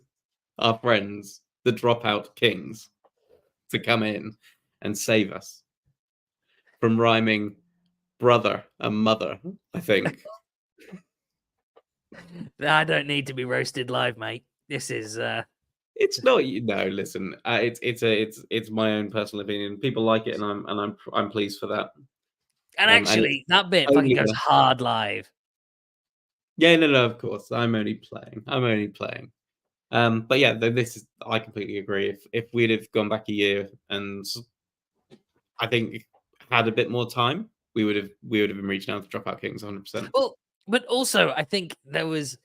our friends, the Dropout Kings, to come in and save us from rhyming brother and mother, I think. I don't need to be roasted live, mate. This is It's not, listen, it's my own personal opinion. People like it, and I'm pleased for that. And actually, that bit fucking goes hard live. Yeah, no, of course. I'm only playing. But yeah, I completely agree. If we'd have gone back a year and I think had a bit more time, we would have been reaching out to Dropout Kings 100%. Well, but also I think there was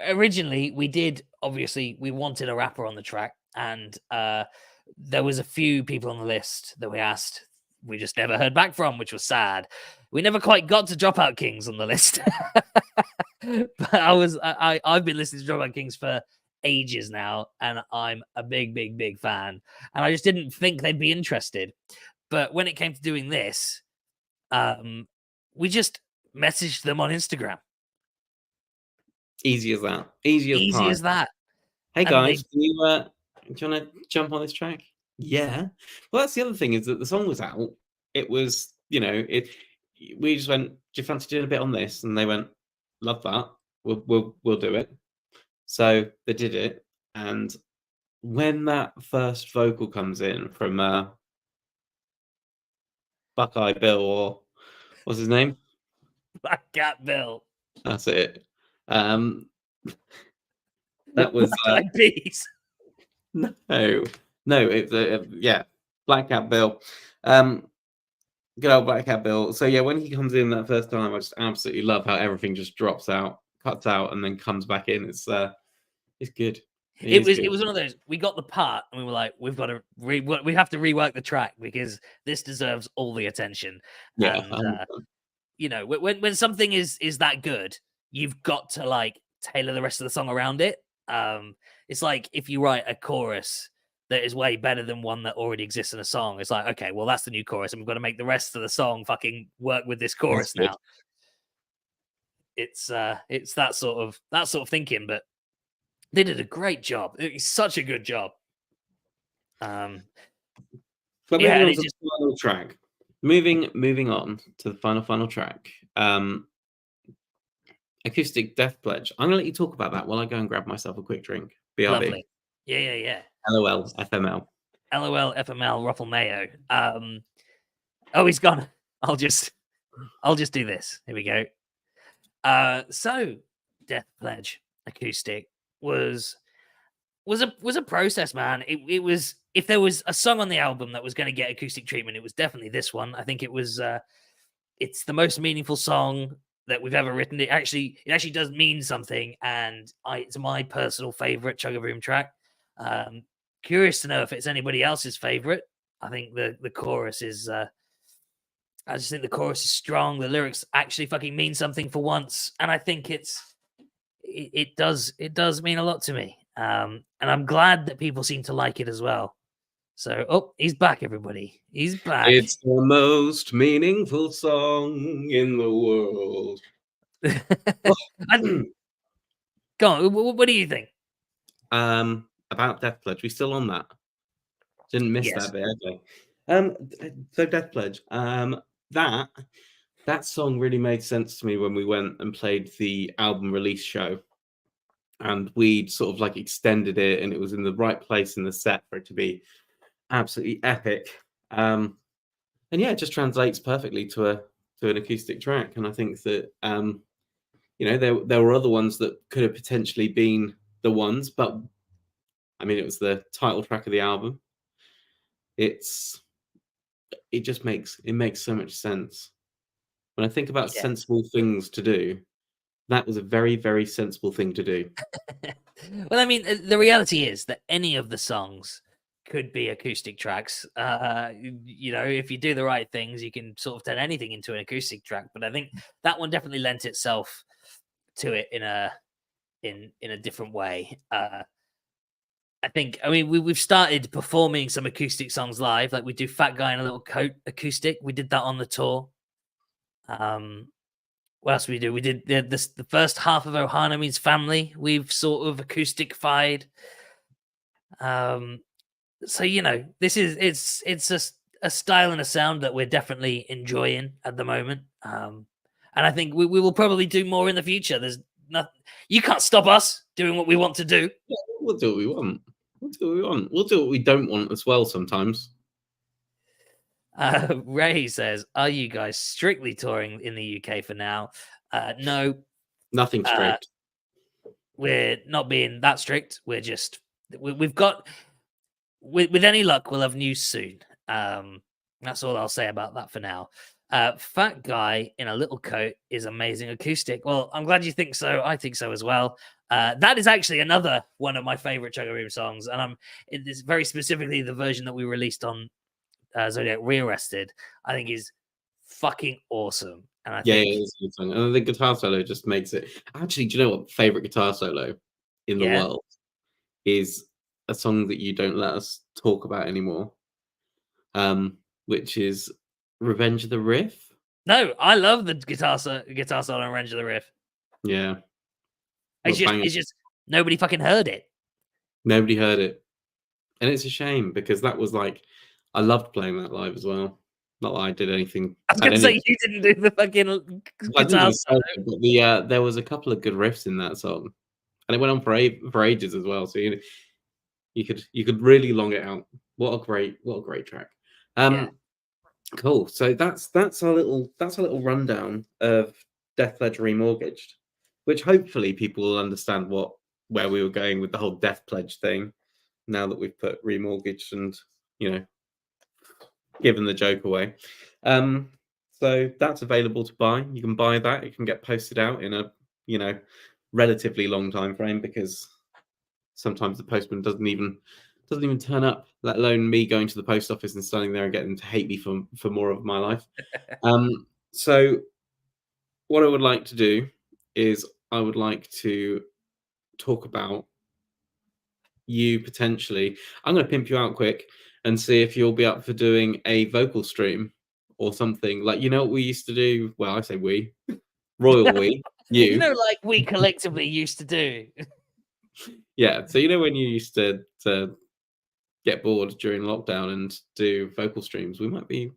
originally we wanted a rapper on the track, and there was a few people on the list that we asked. We just never heard back from, which was sad. We never quite got to Dropout Kings on the list. But I've been listening to Dropout Kings for ages now, and I'm a big fan. And I just didn't think they'd be interested. But when it came to doing this, we just messaged them on Instagram. Easy as that. Easy as that. Hey guys, do you want to jump on this track? Yeah. Well, that's the other thing, is that the song was out. It was, we just went, do you fancy doing a bit on this? And they went, love that. We'll do it. So they did it. And when that first vocal comes in from Buckeye Bill, or what's his name? Black Cat Bill. That's it. That was Black Eyed Peas. No, it's Black Cat Bill. Good old Black Cat Bill. So yeah, when he comes in that first time, I just absolutely love how everything just drops out, cuts out, and then comes back in. It's good. It was one of those. We got the part, and we were like, we have to rework the track because this deserves all the attention. Yeah, and, when something is that good, you've got to like tailor the rest of the song around it. It's like if you write a chorus that is way better than one that already exists in a song. It's like, okay, well, that's the new chorus, and we've got to make the rest of the song fucking work with this chorus now. It's that sort of thinking, but they did a great job. It's such a good job. But moving on to the final track. Moving on to the final track. Acoustic Death Pledge. I'm gonna let you talk about that while I go and grab myself a quick drink. BRB. Lovely. Yeah. LOL FML. LOL FML Ruffle Mayo. Oh, he's gone. I'll just do this. Here we go. So Death Pledge acoustic was a process, man. It was, if there was a song on the album that was going to get acoustic treatment, it was definitely this one. I think it was it's the most meaningful song that we've ever written. It actually does mean something, and it's my personal favorite ChuggaBoom track. Curious to know if it's anybody else's favorite. I think the chorus is I just think the chorus is strong. The lyrics actually fucking mean something for once, and I think it does mean a lot to me. And I'm glad that people seem to like it as well. So, he's back, everybody. He's back. It's the most meaningful song in the world. Go on. What do you think? About Death Pledge, we still on that? Didn't miss that bit, okay. So Death Pledge, that song really made sense to me when we went and played the album release show, and we'd sort of like extended it, and it was in the right place in the set for it to be absolutely epic. And yeah, it just translates perfectly to an acoustic track. And I think that there were other ones that could have potentially been the ones, but I mean, it was the title track of the album. It makes so much sense. When I think about sensible things to do, that was a very, very sensible thing to do. Well, I mean, the reality is that any of the songs could be acoustic tracks. If you do the right things, you can sort of turn anything into an acoustic track. But I think that one definitely lent itself to it in a different way. We've started performing some acoustic songs live. Like we do Fat Guy in a Little Coat acoustic. We did that on the tour. What else we do? We did the first half of Ohana Means Family. We've sort of acoustic-fied. So this is it's a style and a sound that we're definitely enjoying at the moment. And I think we will probably do more in the future. There's nothing you can't stop us doing what we want to do. Yeah, we'll do what we want. We'll do what we want. We'll do what we don't want as well sometimes. Ray says, "Are you guys strictly touring in the UK for now?" No, nothing strict. We're not being that strict. We're just we've got with any luck, we'll have news soon. That's all I'll say about that for now. Fat Guy in a Little Coat is amazing acoustic. Well, I'm glad you think so. I think so as well. That is actually another one of my favorite ChuggaBoom songs, and it is very specifically the version that we released on Zodiac Rearrested. I think is fucking awesome. And I think it is a good song. And the guitar solo just makes it. Actually, do you know what favorite guitar solo in the world is? A song that you don't let us talk about anymore, which is Revenge of the Riff. No, I love the guitar solo on Revenge of the Riff. Yeah. It's just nobody fucking heard it. Nobody heard it. And it's a shame because that was like, I loved playing that live as well. Not that I did anything. I was going to say you didn't do the fucking guitar solo. But there was a couple of good riffs in that song. And it went on for ages as well. So you could really long it out. What a great track. Cool. So that's our little rundown of Death Pledge Remortgaged, which hopefully people will understand where we were going with the whole Death Pledge thing. Now that we've put remortgaged and given the joke away. So that's available to buy. You can buy that. It can get posted out in a relatively long time frame because sometimes the postman doesn't even turn up, let alone me going to the post office and standing there and getting them to hate me for more of my life. So what I would like to do is I would like to talk about you potentially. I'm going to pimp you out quick and see if you'll be up for doing a vocal stream or something. Like, what we used to do? Well, I say we. Royal we. You. Like we collectively used to do. Yeah, so when you used to get bored during lockdown and do vocal streams, we might be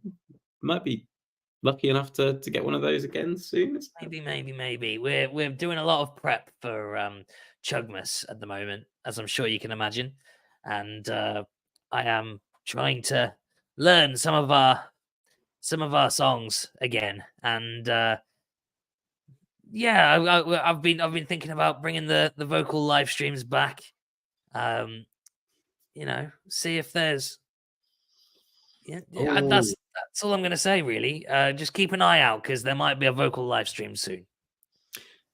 lucky enough to get one of those again soon. Maybe. We're doing a lot of prep for Chugmas at the moment, as I'm sure you can imagine, and I am trying to learn some of our songs again, and I've been thinking about bringing the vocal live streams back. See if there's that's all I'm going to say, really. Just keep an eye out because there might be a vocal live stream soon.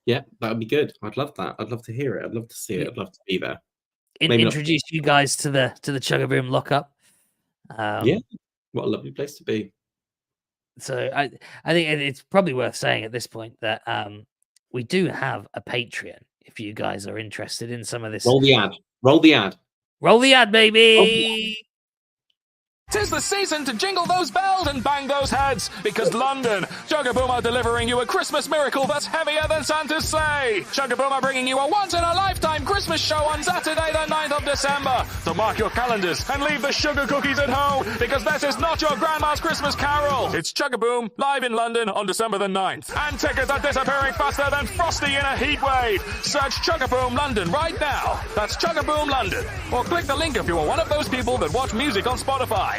Yeah, that would be good. I'd love that. I'd love to hear it. I'd love to see it. I'd love to be there. Introduce you guys to the ChuggaBoom lockup. Yeah, what a lovely place to be. So I think it's probably worth saying at this point that we do have a Patreon if you guys are interested in some of this. Roll the ad, baby. Tis the season to jingle those bells and bang those heads, because London, ChuggaBoom are delivering you a Christmas miracle that's heavier than Santa's sleigh. ChuggaBoom are bringing you a once-in-a-lifetime Christmas show on Saturday the 9th of December. So mark your calendars and leave the sugar cookies at home, because this is not your grandma's Christmas carol. It's ChuggaBoom live in London on December the 9th. And tickets are disappearing faster than Frosty in a heat wave. Search ChuggaBoom London right now. That's ChuggaBoom London. Or click the link if you are one of those people that watch music on Spotify.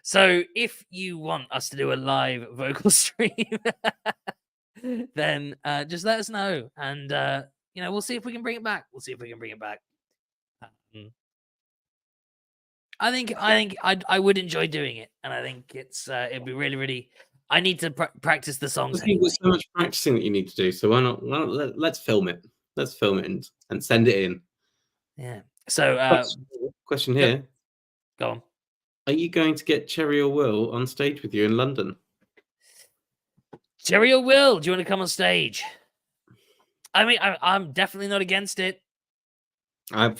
So if you want us to do a live vocal stream, then just let us know. And, we'll see if we can bring it back. I think I would enjoy doing it. And I think it'd be really, really I need to practice the songs There's anyway. so much practicing that you need to do. So why not let's film it. Let's film it and send it in. Yeah. So question here. Go on. Are you going to get Cherry or Will on stage with you in London? Cherry or Will, do you want to come on stage? I mean, I'm definitely not against it. I'm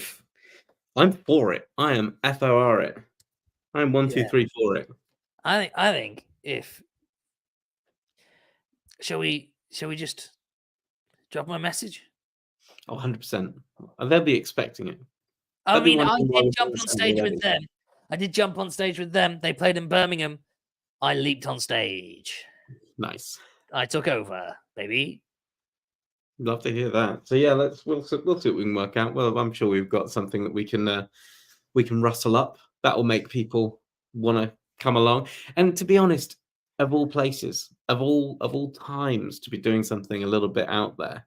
for it. I am FOR it. I'm 1, 2, 3 for it. I think if shall we just drop my message? Oh, 100%. They'll be expecting it. I mean, I did jump on stage with them. I did jump on stage with them. They played in Birmingham. I leaped on stage. Nice. I took over, baby. Love to hear that. So yeah, we'll see what we can work out. Well, I'm sure we've got something that we can rustle up that will make people want to come along. And to be honest, of all places, of all times to be doing something a little bit out there,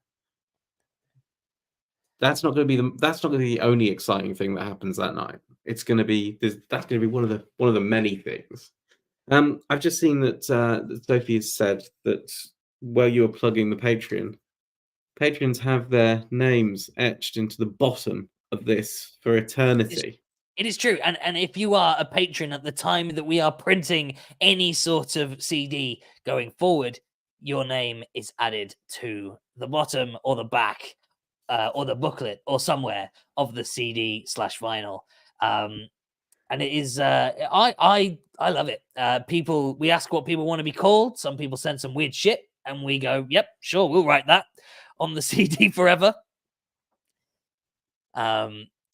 that's not going to be the only exciting thing that happens that night. It's going to be that's going to be one of the many things. I've just seen that Sophie has said that where you were plugging the Patreon, patrons have their names etched into the bottom of this for eternity. It is true. And if you are a patron at the time that we are printing any sort of CD going forward, your name is added to the bottom or the back or the booklet or somewhere of the CD/vinyl. And it is, I love it. We ask what people want to be called. Some people send some weird shit and we go, yep, sure, we'll write that on the CD forever.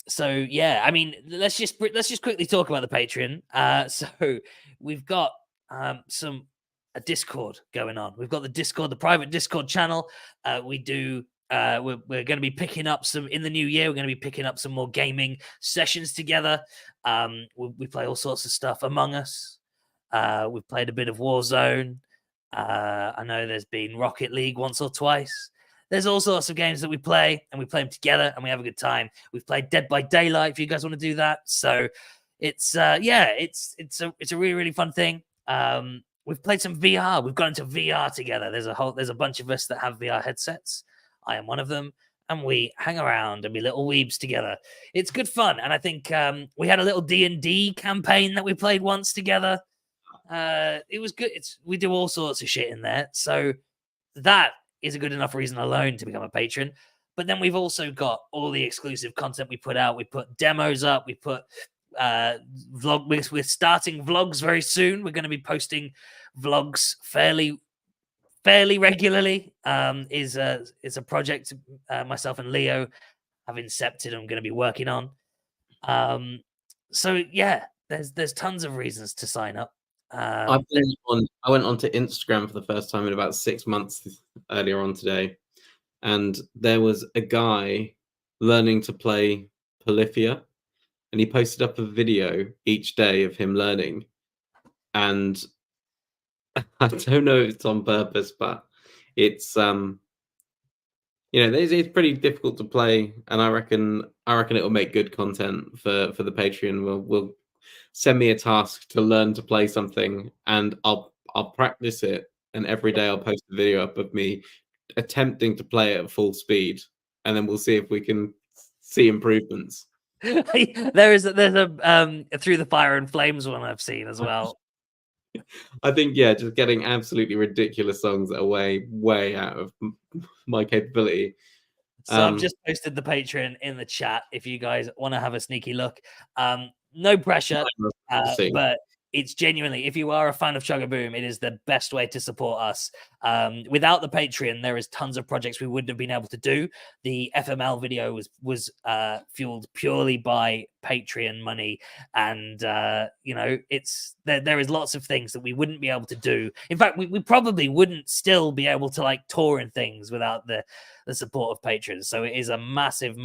So yeah, I mean, let's just quickly talk about the Patreon. So we've got a Discord going on. We've got the Discord, the private Discord channel. We're going to be picking up some in the new year. We're going to be picking up some more gaming sessions together. We play all sorts of stuff. Among Us. We've played a bit of Warzone. I know there's been Rocket League once or twice. There's all sorts of games that we play, and we play them together, and we have a good time. We've played Dead by Daylight. If you guys want to do that, so it's a really, really fun thing. We've played some VR. We've gone into VR together. There's a bunch of us that have VR headsets. I am one of them, and we hang around and be little weebs together. It's good fun, and I think we had a little D&D campaign that we played once together. It was good. We do all sorts of shit in there, so that is a good enough reason alone to become a patron. But then we've also got all the exclusive content we put out. We put demos up. We put vlog. We're starting vlogs very soon. We're going to be posting vlogs fairly regularly. Is a project myself and Leo have incepted. I'm going to be working on. So yeah, there's tons of reasons to sign up. I went onto Instagram for the first time in about 6 months earlier on today, and there was a guy learning to play Polyphia, and he posted up a video each day of him learning. And I don't know if it's on purpose, but it's it's pretty difficult to play, and I reckon it will make good content for the Patreon. We'll send me a task to learn to play something, and I'll practice it, and every day I'll post a video up of me attempting to play it at full speed, and then we'll see if we can see improvements. there's a Through the Fire and Flames one I've seen as well. I think just getting absolutely ridiculous songs that are way out of my capability. So I've just posted the Patreon in the chat if you guys want to have a sneaky look. No pressure, but it's genuinely, if you are a fan of ChuggaBoom, it is the best way to support us. Without the Patreon, there is tons of projects we wouldn't have been able to do. The FML video was fueled purely by Patreon money, and it's there is lots of things that we wouldn't be able to do. In fact, we probably wouldn't still be able to like tour and things without the support of patrons. So it is a massive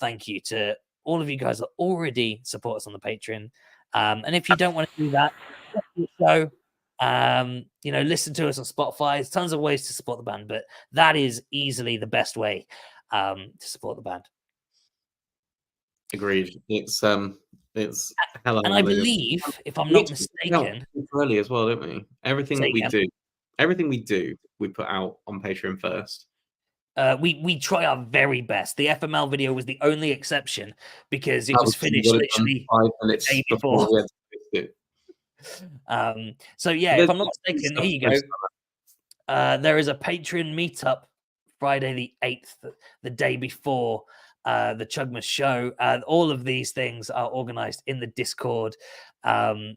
thank you to all of you guys that already support us on the Patreon. And if you don't want to do that, so listen to us on Spotify. There's tons of ways to support the band, but that is easily the best way to support the band. Agreed. It's hell And I believe, if I'm not mistaken, early as well, don't we? Everything that we do, we put out on Patreon first. We try our very best. The FML video was the only exception because it was finished literally 5 minutes the day before. we had to fix it. So yeah, if I'm not mistaken, here you go. There is a Patreon meetup Friday the 8th, the day before the Chugmas show. All of these things are organized in the Discord. And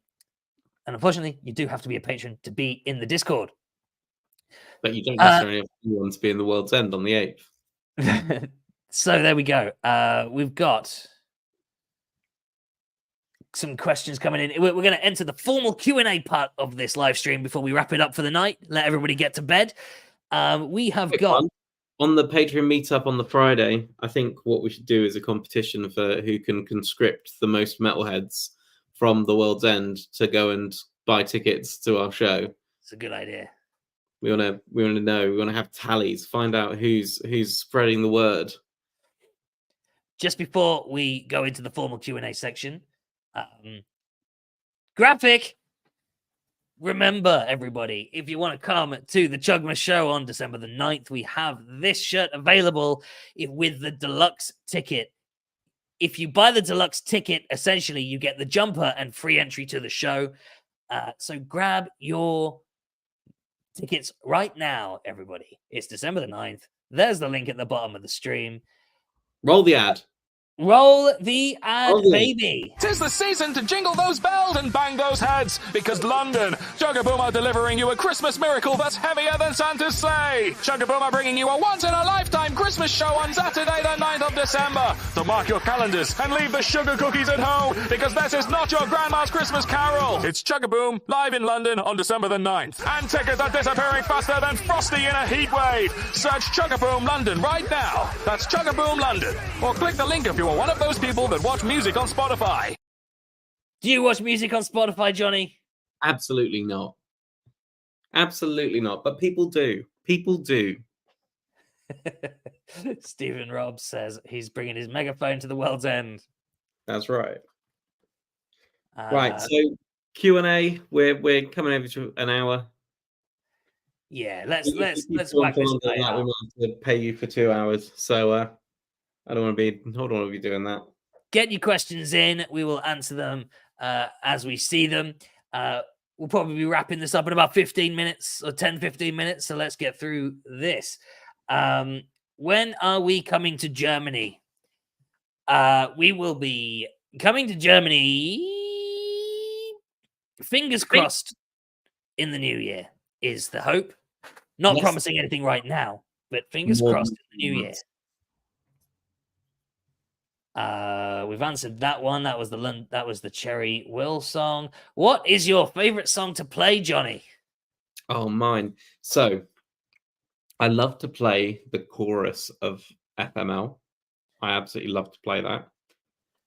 unfortunately, you do have to be a patron to be in the Discord. But you don't necessarily have to be in the World's End on the 8th. So there we go. We've got some questions coming in. We're going to enter the formal Q&A part of this live stream before we wrap it up for the night. Let everybody get to bed. We have got... On the Patreon meetup on the Friday, I think what we should do is a competition for who can conscript the most metalheads from the World's End to go and buy tickets to our show. It's a good idea. We want to know. We want to have tallies. Find out who's spreading the word. Just before we go into the formal Q&A section, graphic. Remember, everybody, if you want to come to the Chugmas show on December the 9th, we have this shirt available with the deluxe ticket. If you buy the deluxe ticket, essentially you get the jumper and free entry to the show. So grab your tickets right now, everybody. It's December the 9th. There's the link at the bottom of the stream. Roll the ad. Roll the ad, baby. 'Tis the season to jingle those bells and bang those heads, because London, ChuggaBoom are delivering you a Christmas miracle that's heavier than Santa's sleigh. ChuggaBoom are bringing you a once-in-a-lifetime Christmas show on Saturday the 9th of December. So mark your calendars and leave the sugar cookies at home, because this is not your grandma's Christmas carol. It's ChuggaBoom live in London on December the 9th. And tickets are disappearing faster than Frosty in a heat wave. Search ChuggaBoom London right now. That's ChuggaBoom London. Or click the link if you are one of those people that watch music on Spotify. Do you watch music on Spotify, Johnny? Absolutely not. Absolutely not. But people do. People do. Stephen Robb says he's bringing his megaphone to the World's End. That's right. Right. So Q&A. We're coming over to an hour. Yeah. Let's whack this guy out. We might have to pay you for 2 hours. So I don't want to be doing that. Get your questions in. We will answer them as we see them. We'll probably be wrapping this up in about 15 minutes or 10, 15 minutes. So let's get through this. When are we coming to Germany? We will be coming to Germany, fingers crossed, in the new year is the hope. Not promising anything right now, but fingers crossed in the new year. We've answered that one. That was the Cherry Will song. What is your favorite song to play, Johnny? Oh, mine. So I love to play the chorus of FML. I absolutely love to play that.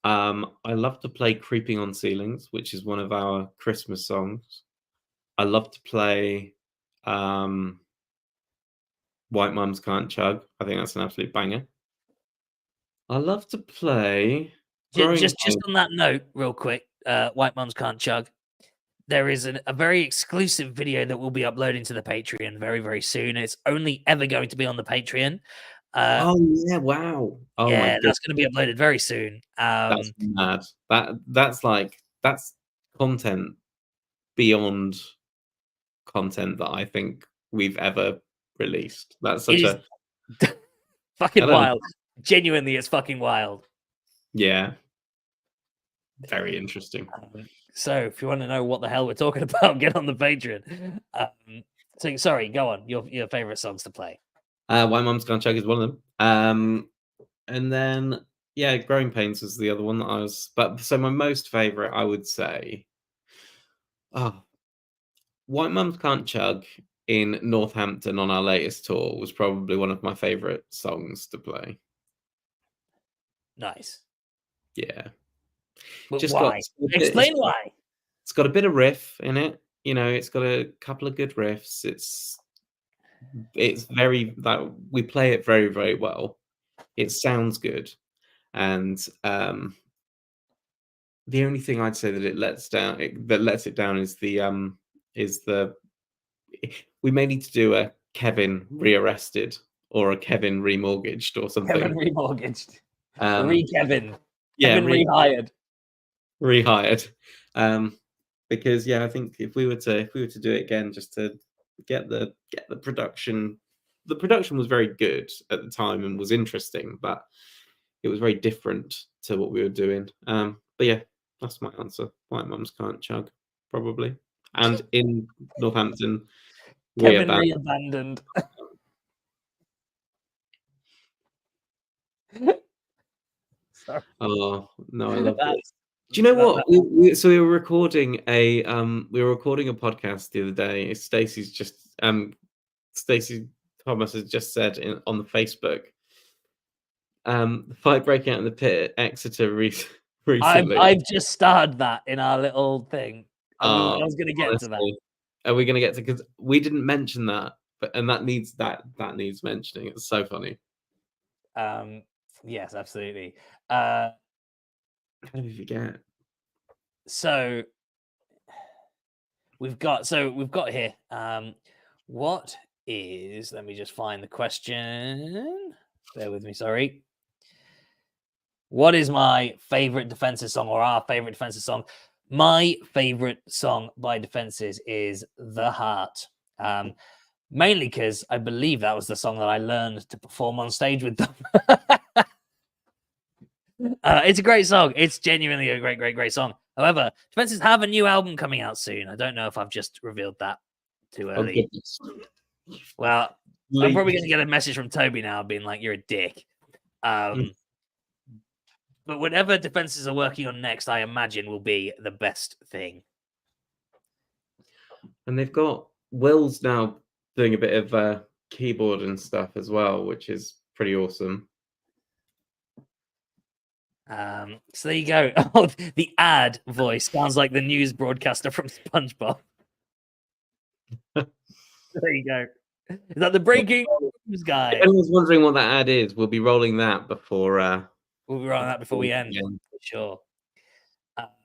I love to play Creeping on Ceilings, which is one of our Christmas songs. I love to play White Mums Can't Chug. I think that's an absolute banger. I love to play. Just on that note, real quick, White Mums Can't Chug. There is a very exclusive video that we'll be uploading to the Patreon very, very soon. It's only ever going to be on the Patreon. Oh yeah! Wow. Oh yeah, that's going to be uploaded very soon. That's mad. That's content beyond content that I think we've ever released. That's such a fucking wild. Genuinely, it's fucking wild. Yeah. Very interesting. So if you want to know what the hell we're talking about, get on the Patreon. So sorry, go on. Your favorite songs to play. White Mums Can't Chug is one of them. And then Growing Pains was the other one that I was. But so my most favorite, I would say, White Mums Can't Chug in Northampton on our latest tour was probably one of my favorite songs to play. Nice. Yeah. But why? Explain why. It's got a bit of riff in it. You know, it's got a couple of good riffs. It's very we play it very, very well. It sounds good. And the only thing I'd say that it lets it down is the we may need to do a Kevin rearrested or a Kevin remortgaged or something. Kevin remortgaged. Kevin. Yeah, Kevin rehired. Rehired. Because I think if we were to do it again, just to get the production, the production was very good at the time and was interesting, but it was very different to what we were doing. But yeah, that's my answer. White mums can't chug, probably. And in Northampton, Kevin re-abandoned. Sorry. Oh no, I love this. Do you know what? We were recording a podcast the other day. Stacey Thomas has just said on the Facebook. The fight breaking out in the pit at Exeter recently. I've just started that in our little thing. I was going to get to that. Are we going to get to? Because we didn't mention that, and that needs mentioning. It's so funny. Yes, absolutely. How did we forget? So we've got here. What is? Let me just find the question. Bear with me. Sorry. What is my favorite Defenses song, or our favorite Defenses song? My favorite song by Defenses is "The Heart." Mainly because I believe that was the song that I learned to perform on stage with them. It's a great song. It's genuinely a great song. However, Defenses have a new album coming out soon. I don't know if I've just revealed that too early. Well, I'm probably going to get a message from Toby now being like, you're a dick. But whatever Defenses are working on next, I imagine will be the best thing. And they've got Will's now doing a bit of keyboard and stuff as well, which is pretty awesome. So there you go. Oh, the ad voice sounds like the news broadcaster from SpongeBob. There you go. Is that the breaking news guy? If anyone's wondering what that ad is, we'll be rolling that before. We'll be rolling that before we end. For sure.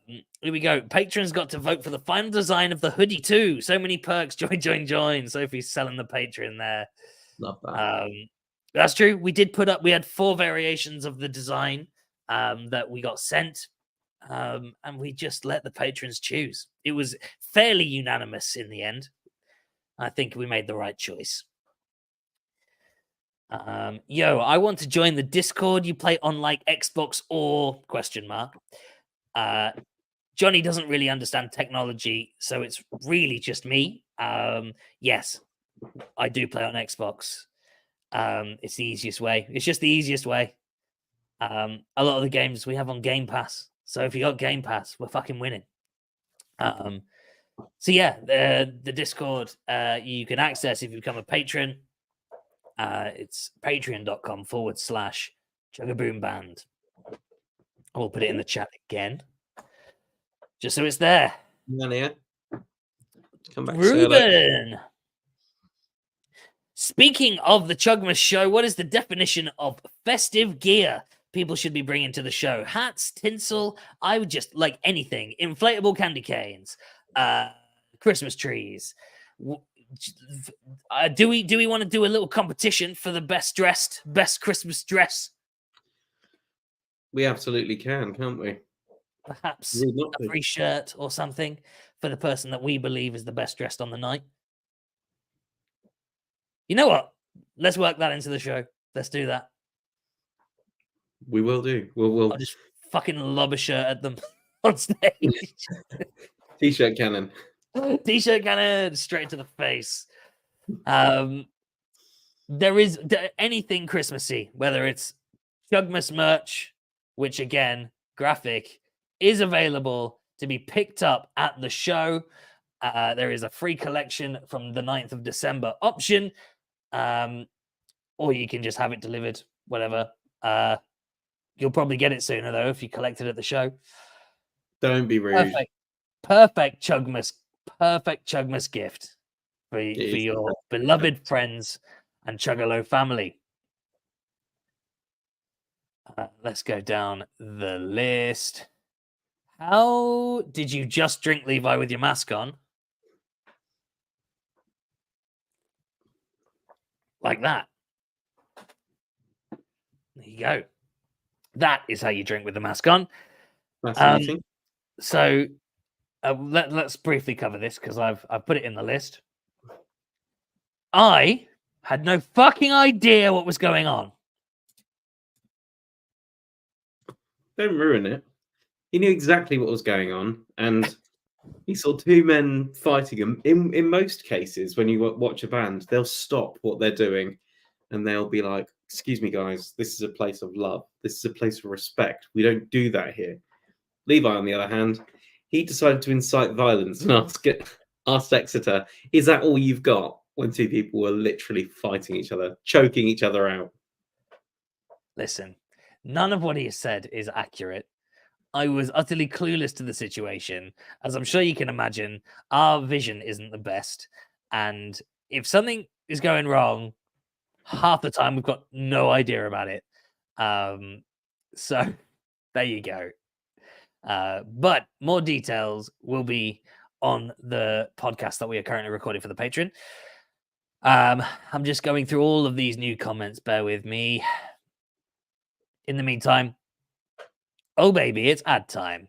Here we go. Patrons got to vote for the final design of the hoodie too. So many perks. Join. Sophie's selling the Patreon there. Love that. That's true. We had 4 variations of the design that we got sent. And we just let the patrons choose. It was fairly unanimous in the end. I think we made the right choice. I want to join the Discord. You play on like Xbox or ? Johnny doesn't really understand technology, so it's really just me. Yes, I do play on Xbox. It's the easiest way. It's just the easiest way. A lot of the games we have on Game Pass. So if you got Game Pass, we're fucking winning. So yeah, the Discord you can access if you become a patron. It's patreon.com/ChuggaBoom Band. I'll put it in the chat again, just so it's there. Come back, Ruben. Speaking of the Chugmas show, what is the definition of festive gear people should be bringing to the show? Hats, tinsel, I would just like anything. Inflatable candy canes, Christmas trees. Do we want to do a little competition for the best Christmas dress? We absolutely can't we? Perhaps a free shirt or something for the person that we believe is the best dressed on the night. You know what? Let's work that into the show. Let's do that. We will do. We'll I'll just fucking lob a shirt at them on stage. T-shirt cannon. T-shirt cannon straight to the face. There is anything Christmassy, whether it's Chugmas merch, which again, graphic, is available to be picked up at the show. There is a free collection from the 9th of December option. Or you can just have it delivered, whatever. You'll probably get it sooner, though, if you collect it at the show. Don't be rude. Perfect Chugmas gift for your beloved friends and Chuggalo family. Let's go down the list. How did you just drink, Levi, with your mask on? Like that. There you go. That is how you drink with the mask on. Fascinating. So let's briefly cover this because I've put it in the list. I had no fucking idea what was going on. Don't ruin it. He knew exactly what was going on, and he saw two men fighting him. In most cases, when you watch a band, they'll stop what they're doing, and they'll be like, "Excuse me, guys, this is a place of love. This is a place of respect. We don't do that here." Levi, on the other hand, he decided to incite violence and asked Exeter, "Is that all you've got?" When two people were literally fighting each other, choking each other out. Listen, none of what he has said is accurate. I was utterly clueless to the situation. As I'm sure you can imagine, our vision isn't the best. And if something is going wrong, half the time we've got no idea about it. So there you go. But more details will be on the podcast that we are currently recording for the Patreon. I'm just going through all of these new comments. Bear with me. In the meantime, oh baby, it's ad time.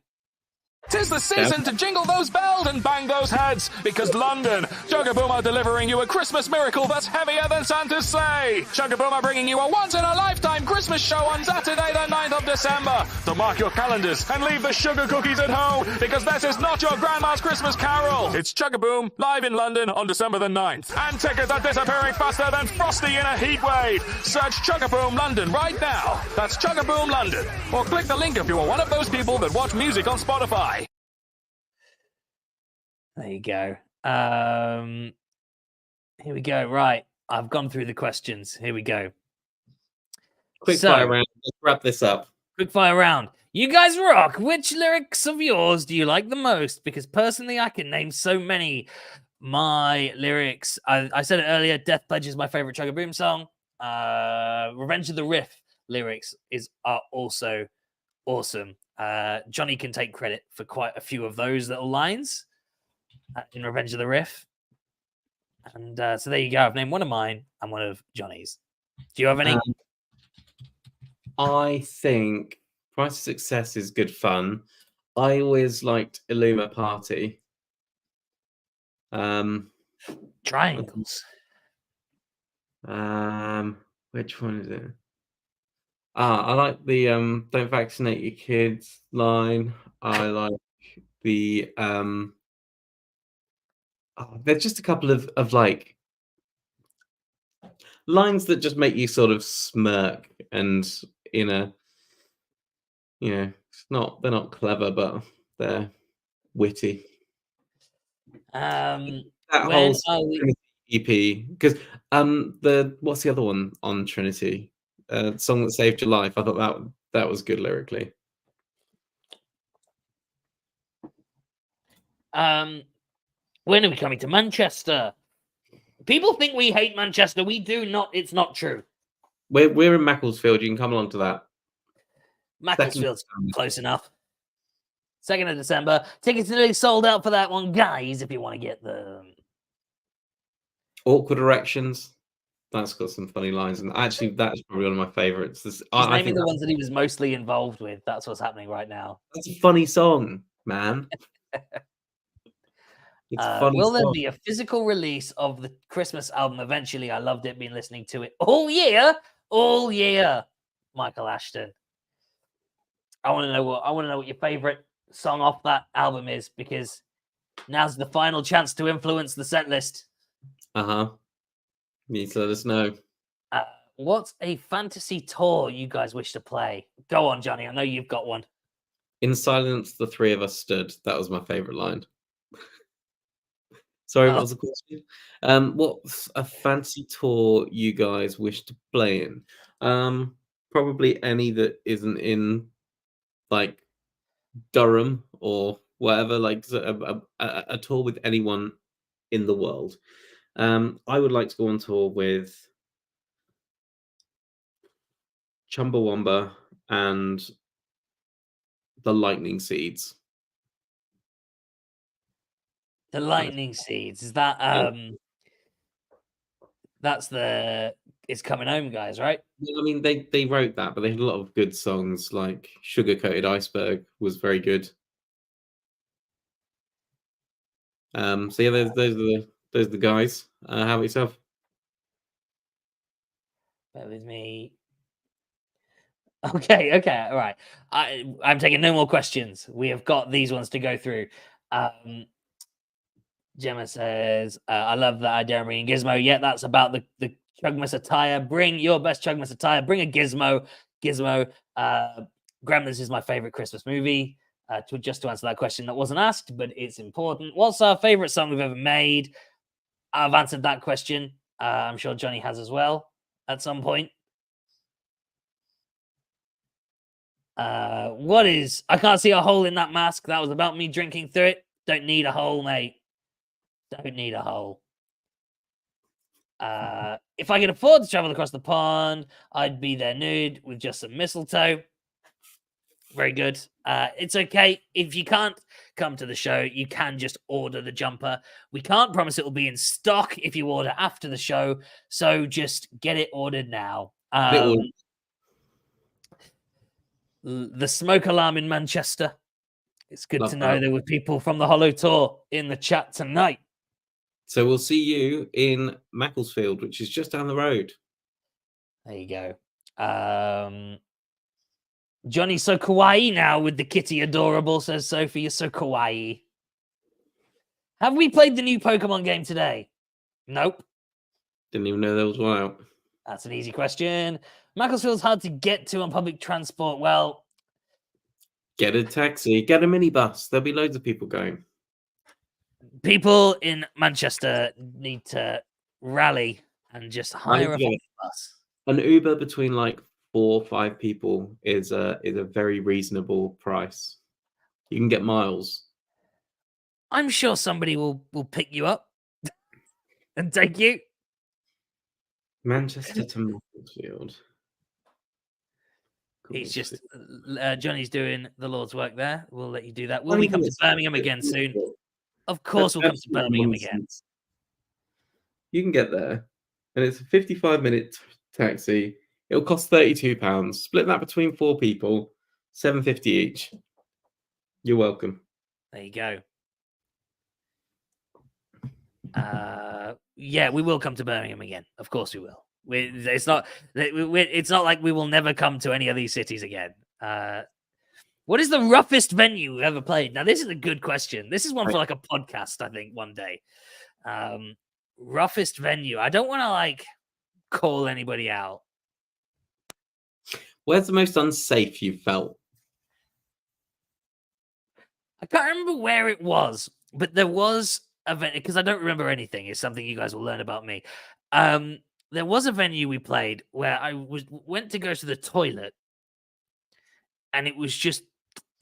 'Tis the season to jingle those bells and bang those heads, because London, ChuggaBoom are delivering you a Christmas miracle that's heavier than Santa's sleigh. ChuggaBoom are bringing you a once-in-a-lifetime Christmas show on Saturday the 9th of December. So mark your calendars and leave the sugar cookies at home, because this is not your grandma's Christmas carol. It's ChuggaBoom live in London on December the 9th. And tickets are disappearing faster than Frosty in a heat wave. Search ChuggaBoom London right now. That's ChuggaBoom London. Or click the link if you are one of those people that watch music on Spotify. There you go. Here we go. Right. I've gone through the questions. Here we go. Quick fire round. Let's wrap this up. Quick fire round. You guys rock. Which lyrics of yours do you like the most? Because personally, I can name so many. My lyrics, I said it earlier, Death Pledge is my favorite ChuggaBoom song. Revenge of the Riff lyrics are also awesome. Johnny can take credit for quite a few of those little lines in Revenge of the Riff. And so there you go. I've named one of mine and one of Johnny's. Do you have any? I think Price of Success is good fun. I always liked Illuma Party. Triangles. Which one is it? I like the don't vaccinate your kids line. I like the there's just a couple of like lines that just make you sort of smirk, and in a, you know, they're not clever, but they're witty. That whole Trinity EP, because what's the other one on Trinity? Song That Saved Your Life. I thought that was good lyrically. When are we coming to Manchester? People think we hate Manchester. We do not. It's not true. We're in Macclesfield. You can come along to that. Macclesfield's close enough. 2nd of December. Tickets are nearly sold out for that one, guys, if you want to get them. Awkward Erections. That's got some funny lines. And actually, that's probably one of my favorites. I think the ones that he was mostly involved with. That's what's happening right now. That's a funny song, man. Will there be a physical release of the Christmas album eventually? I loved it. Been listening to it all year. Michael Ashton. I want to know what your favorite song off that album is, because now's the final chance to influence the set list. You need to let us know. What's a fantasy tour you guys wish to play? Go on, Johnny. I know you've got one. In silence, the three of us stood. That was my favorite line. Sorry, what was the question? What's a fancy tour you guys wish to play in? Probably any that isn't in like Durham or whatever, like a tour with anyone in the world. I would like to go on tour with Chumbawamba and the lightning seeds. The lightning seeds, is that that's the It's Coming Home guys, right? I mean, they wrote that, but they had a lot of good songs, like Sugar Coated Iceberg was very good. So yeah, those are the guys. How about yourself? Bear with me. Okay, all right. I'm taking no more questions. We have got these ones to go through. Gemma says, I love that idea of bringing Gizmo. Yeah, that's about the Chugmas attire. Bring your best Chugmas attire. Bring a Gizmo. Gremlins is my favorite Christmas movie. Just to answer that question that wasn't asked, but it's important. What's our favorite song we've ever made? I've answered that question. I'm sure Johnny has as well at some point. I can't see a hole in that mask. That was about me drinking through it. Don't need a hole, mate. Don't need a hole. If I could afford to travel across the pond, I'd be there nude with just some mistletoe. Very good. It's okay. If you can't come to the show, you can just order the jumper. We can't promise it will be in stock if you order after the show. So just get it ordered now. The smoke alarm in Manchester. It's good to know there were people from the Hollow Tour in the chat tonight. So we'll see you in Macclesfield, which is just down the road. There you go. Johnny's so kawaii now with the kitty adorable, says Sophie. You're so kawaii. Have we played the new Pokemon game today? Nope. Didn't even know there was one out. That's an easy question. Macclesfield's hard to get to on public transport. Well, get a taxi, get a minibus. There'll be loads of people going. People in Manchester need to rally and just hire a bus. An Uber between like 4 or 5 people is a very reasonable price. You can get miles. I'm sure somebody will pick you up and take you. Manchester to Macclesfield. He's just Johnny's doing the Lord's work there. We'll let you do that. Will we come to Birmingham again soon? Of course, we'll come to Birmingham again. You can get there, and it's a 55-minute taxi. It'll cost £32. Split that between 4 people, £7.50 each. You're welcome. There you go. Yeah, we will come to Birmingham again. Of course, we will. It's not like we will never come to any of these cities again. What is the roughest venue we've ever played? Now, this is a good question. This is one for like a podcast, I think, one day. Roughest venue. I don't want to like call anybody out. Where's the most unsafe you felt? I can't remember where it was, but there was a venue, because I don't remember anything. It's something you guys will learn about me. There was a venue we played where I went to go to the toilet, and it was just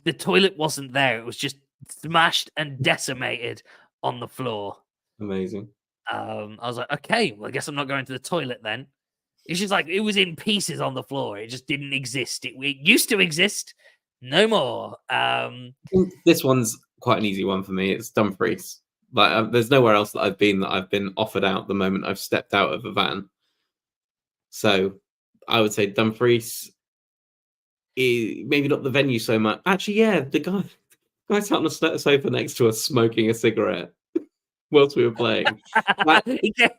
the toilet wasn't there. It was just smashed and decimated on the floor. Amazing. I was like, okay, well, I guess I'm not going to the toilet then. It's just like it was in pieces on the floor. It just didn't exist. It used to exist, no more. This one's quite an easy one for me. It's Dumfries. Like, there's nowhere else that I've been offered out the moment I've stepped out of a van. So I would say Dumfries. Maybe not the venue so much. Actually, yeah, the guy sat on a sofa next to us smoking a cigarette whilst we were playing. I'm sorry,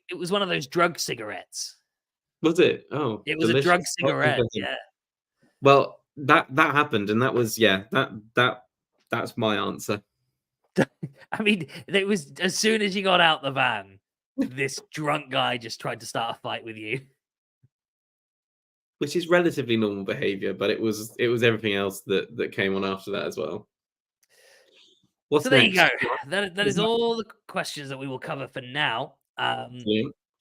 it was one of those drug cigarettes. Was it? Oh, it was delicious. A drug cigarette. Yeah. Well, that happened, and that was that's my answer. I mean, it was as soon as you got out the van, this drunk guy just tried to start a fight with you. Which is relatively normal behavior, but it was everything else that came on after that as well. What's so next? There you go. That is all the questions that we will cover for now.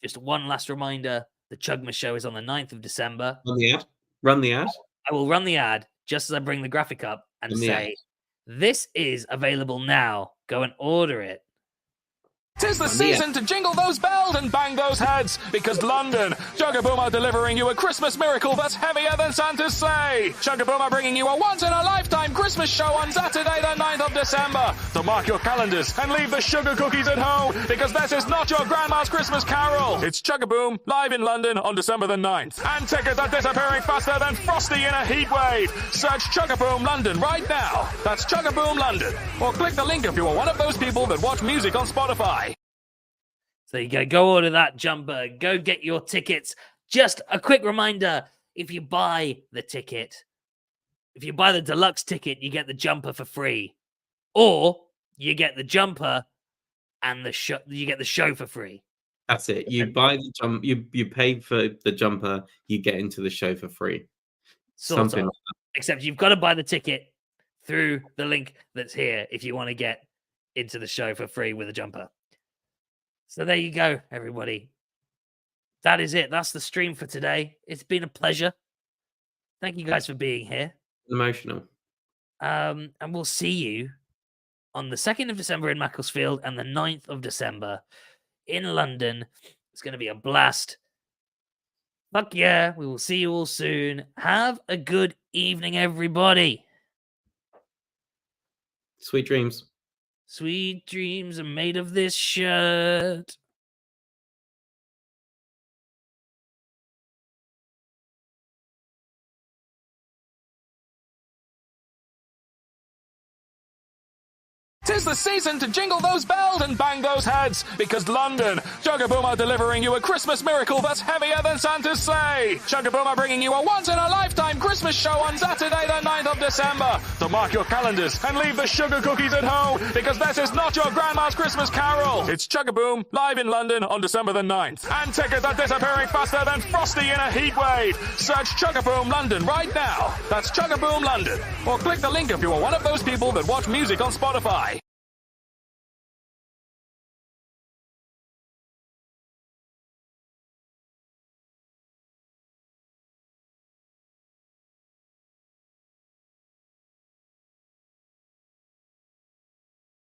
Just one last reminder: the Chugma show is on the 9th of December. Run the ad. I will run the ad just as I bring the graphic up and say, "This is available now. Go and order it." 'Tis the season to jingle those bells and bang those heads, because London, ChuggaBoom are delivering you a Christmas miracle that's heavier than Santa's sleigh. ChuggaBoom are bringing you a once-in-a-lifetime Christmas show on Saturday the 9th of December. So mark your calendars and leave the sugar cookies at home, because this is not your grandma's Christmas carol. It's ChuggaBoom live in London on December the 9th. And tickets are disappearing faster than Frosty in a heat wave. Search ChuggaBoom London right now. That's ChuggaBoom London. Or click the link if you are one of those people that watch music on Spotify. So there you go. Go order that jumper. Go get your tickets. Just a quick reminder, if you buy the ticket, if you buy the deluxe ticket, you get the jumper for free. Or you get the jumper and you get the show for free. That's it. You buy the you pay for the jumper, you get into the show for free. Something like that. Except you've got to buy the ticket through the link that's here if you want to get into the show for free with a jumper. So there you go, everybody. That is it. That's the stream for today. It's been a pleasure. Thank you guys for being here. Emotional. And we'll see you on the 2nd of December in Macclesfield and the 9th of December in London. It's going to be a blast. Fuck yeah. We will see you all soon. Have a good evening, everybody. Sweet dreams. Sweet dreams are made of this shirt. Tis the season to jingle those bells and bang those heads, because London, ChuggaBoom are delivering you a Christmas miracle that's heavier than Santa's sleigh. ChuggaBoom are bringing you a once-in-a-lifetime Christmas show on Saturday the 9th of December. So mark your calendars and leave the sugar cookies at home, because this is not your grandma's Christmas carol. It's ChuggaBoom live in London on December the 9th. And tickets are disappearing faster than Frosty in a heat wave. Search ChuggaBoom London right now. That's ChuggaBoom London. Or click the link if you are one of those people that watch music on Spotify.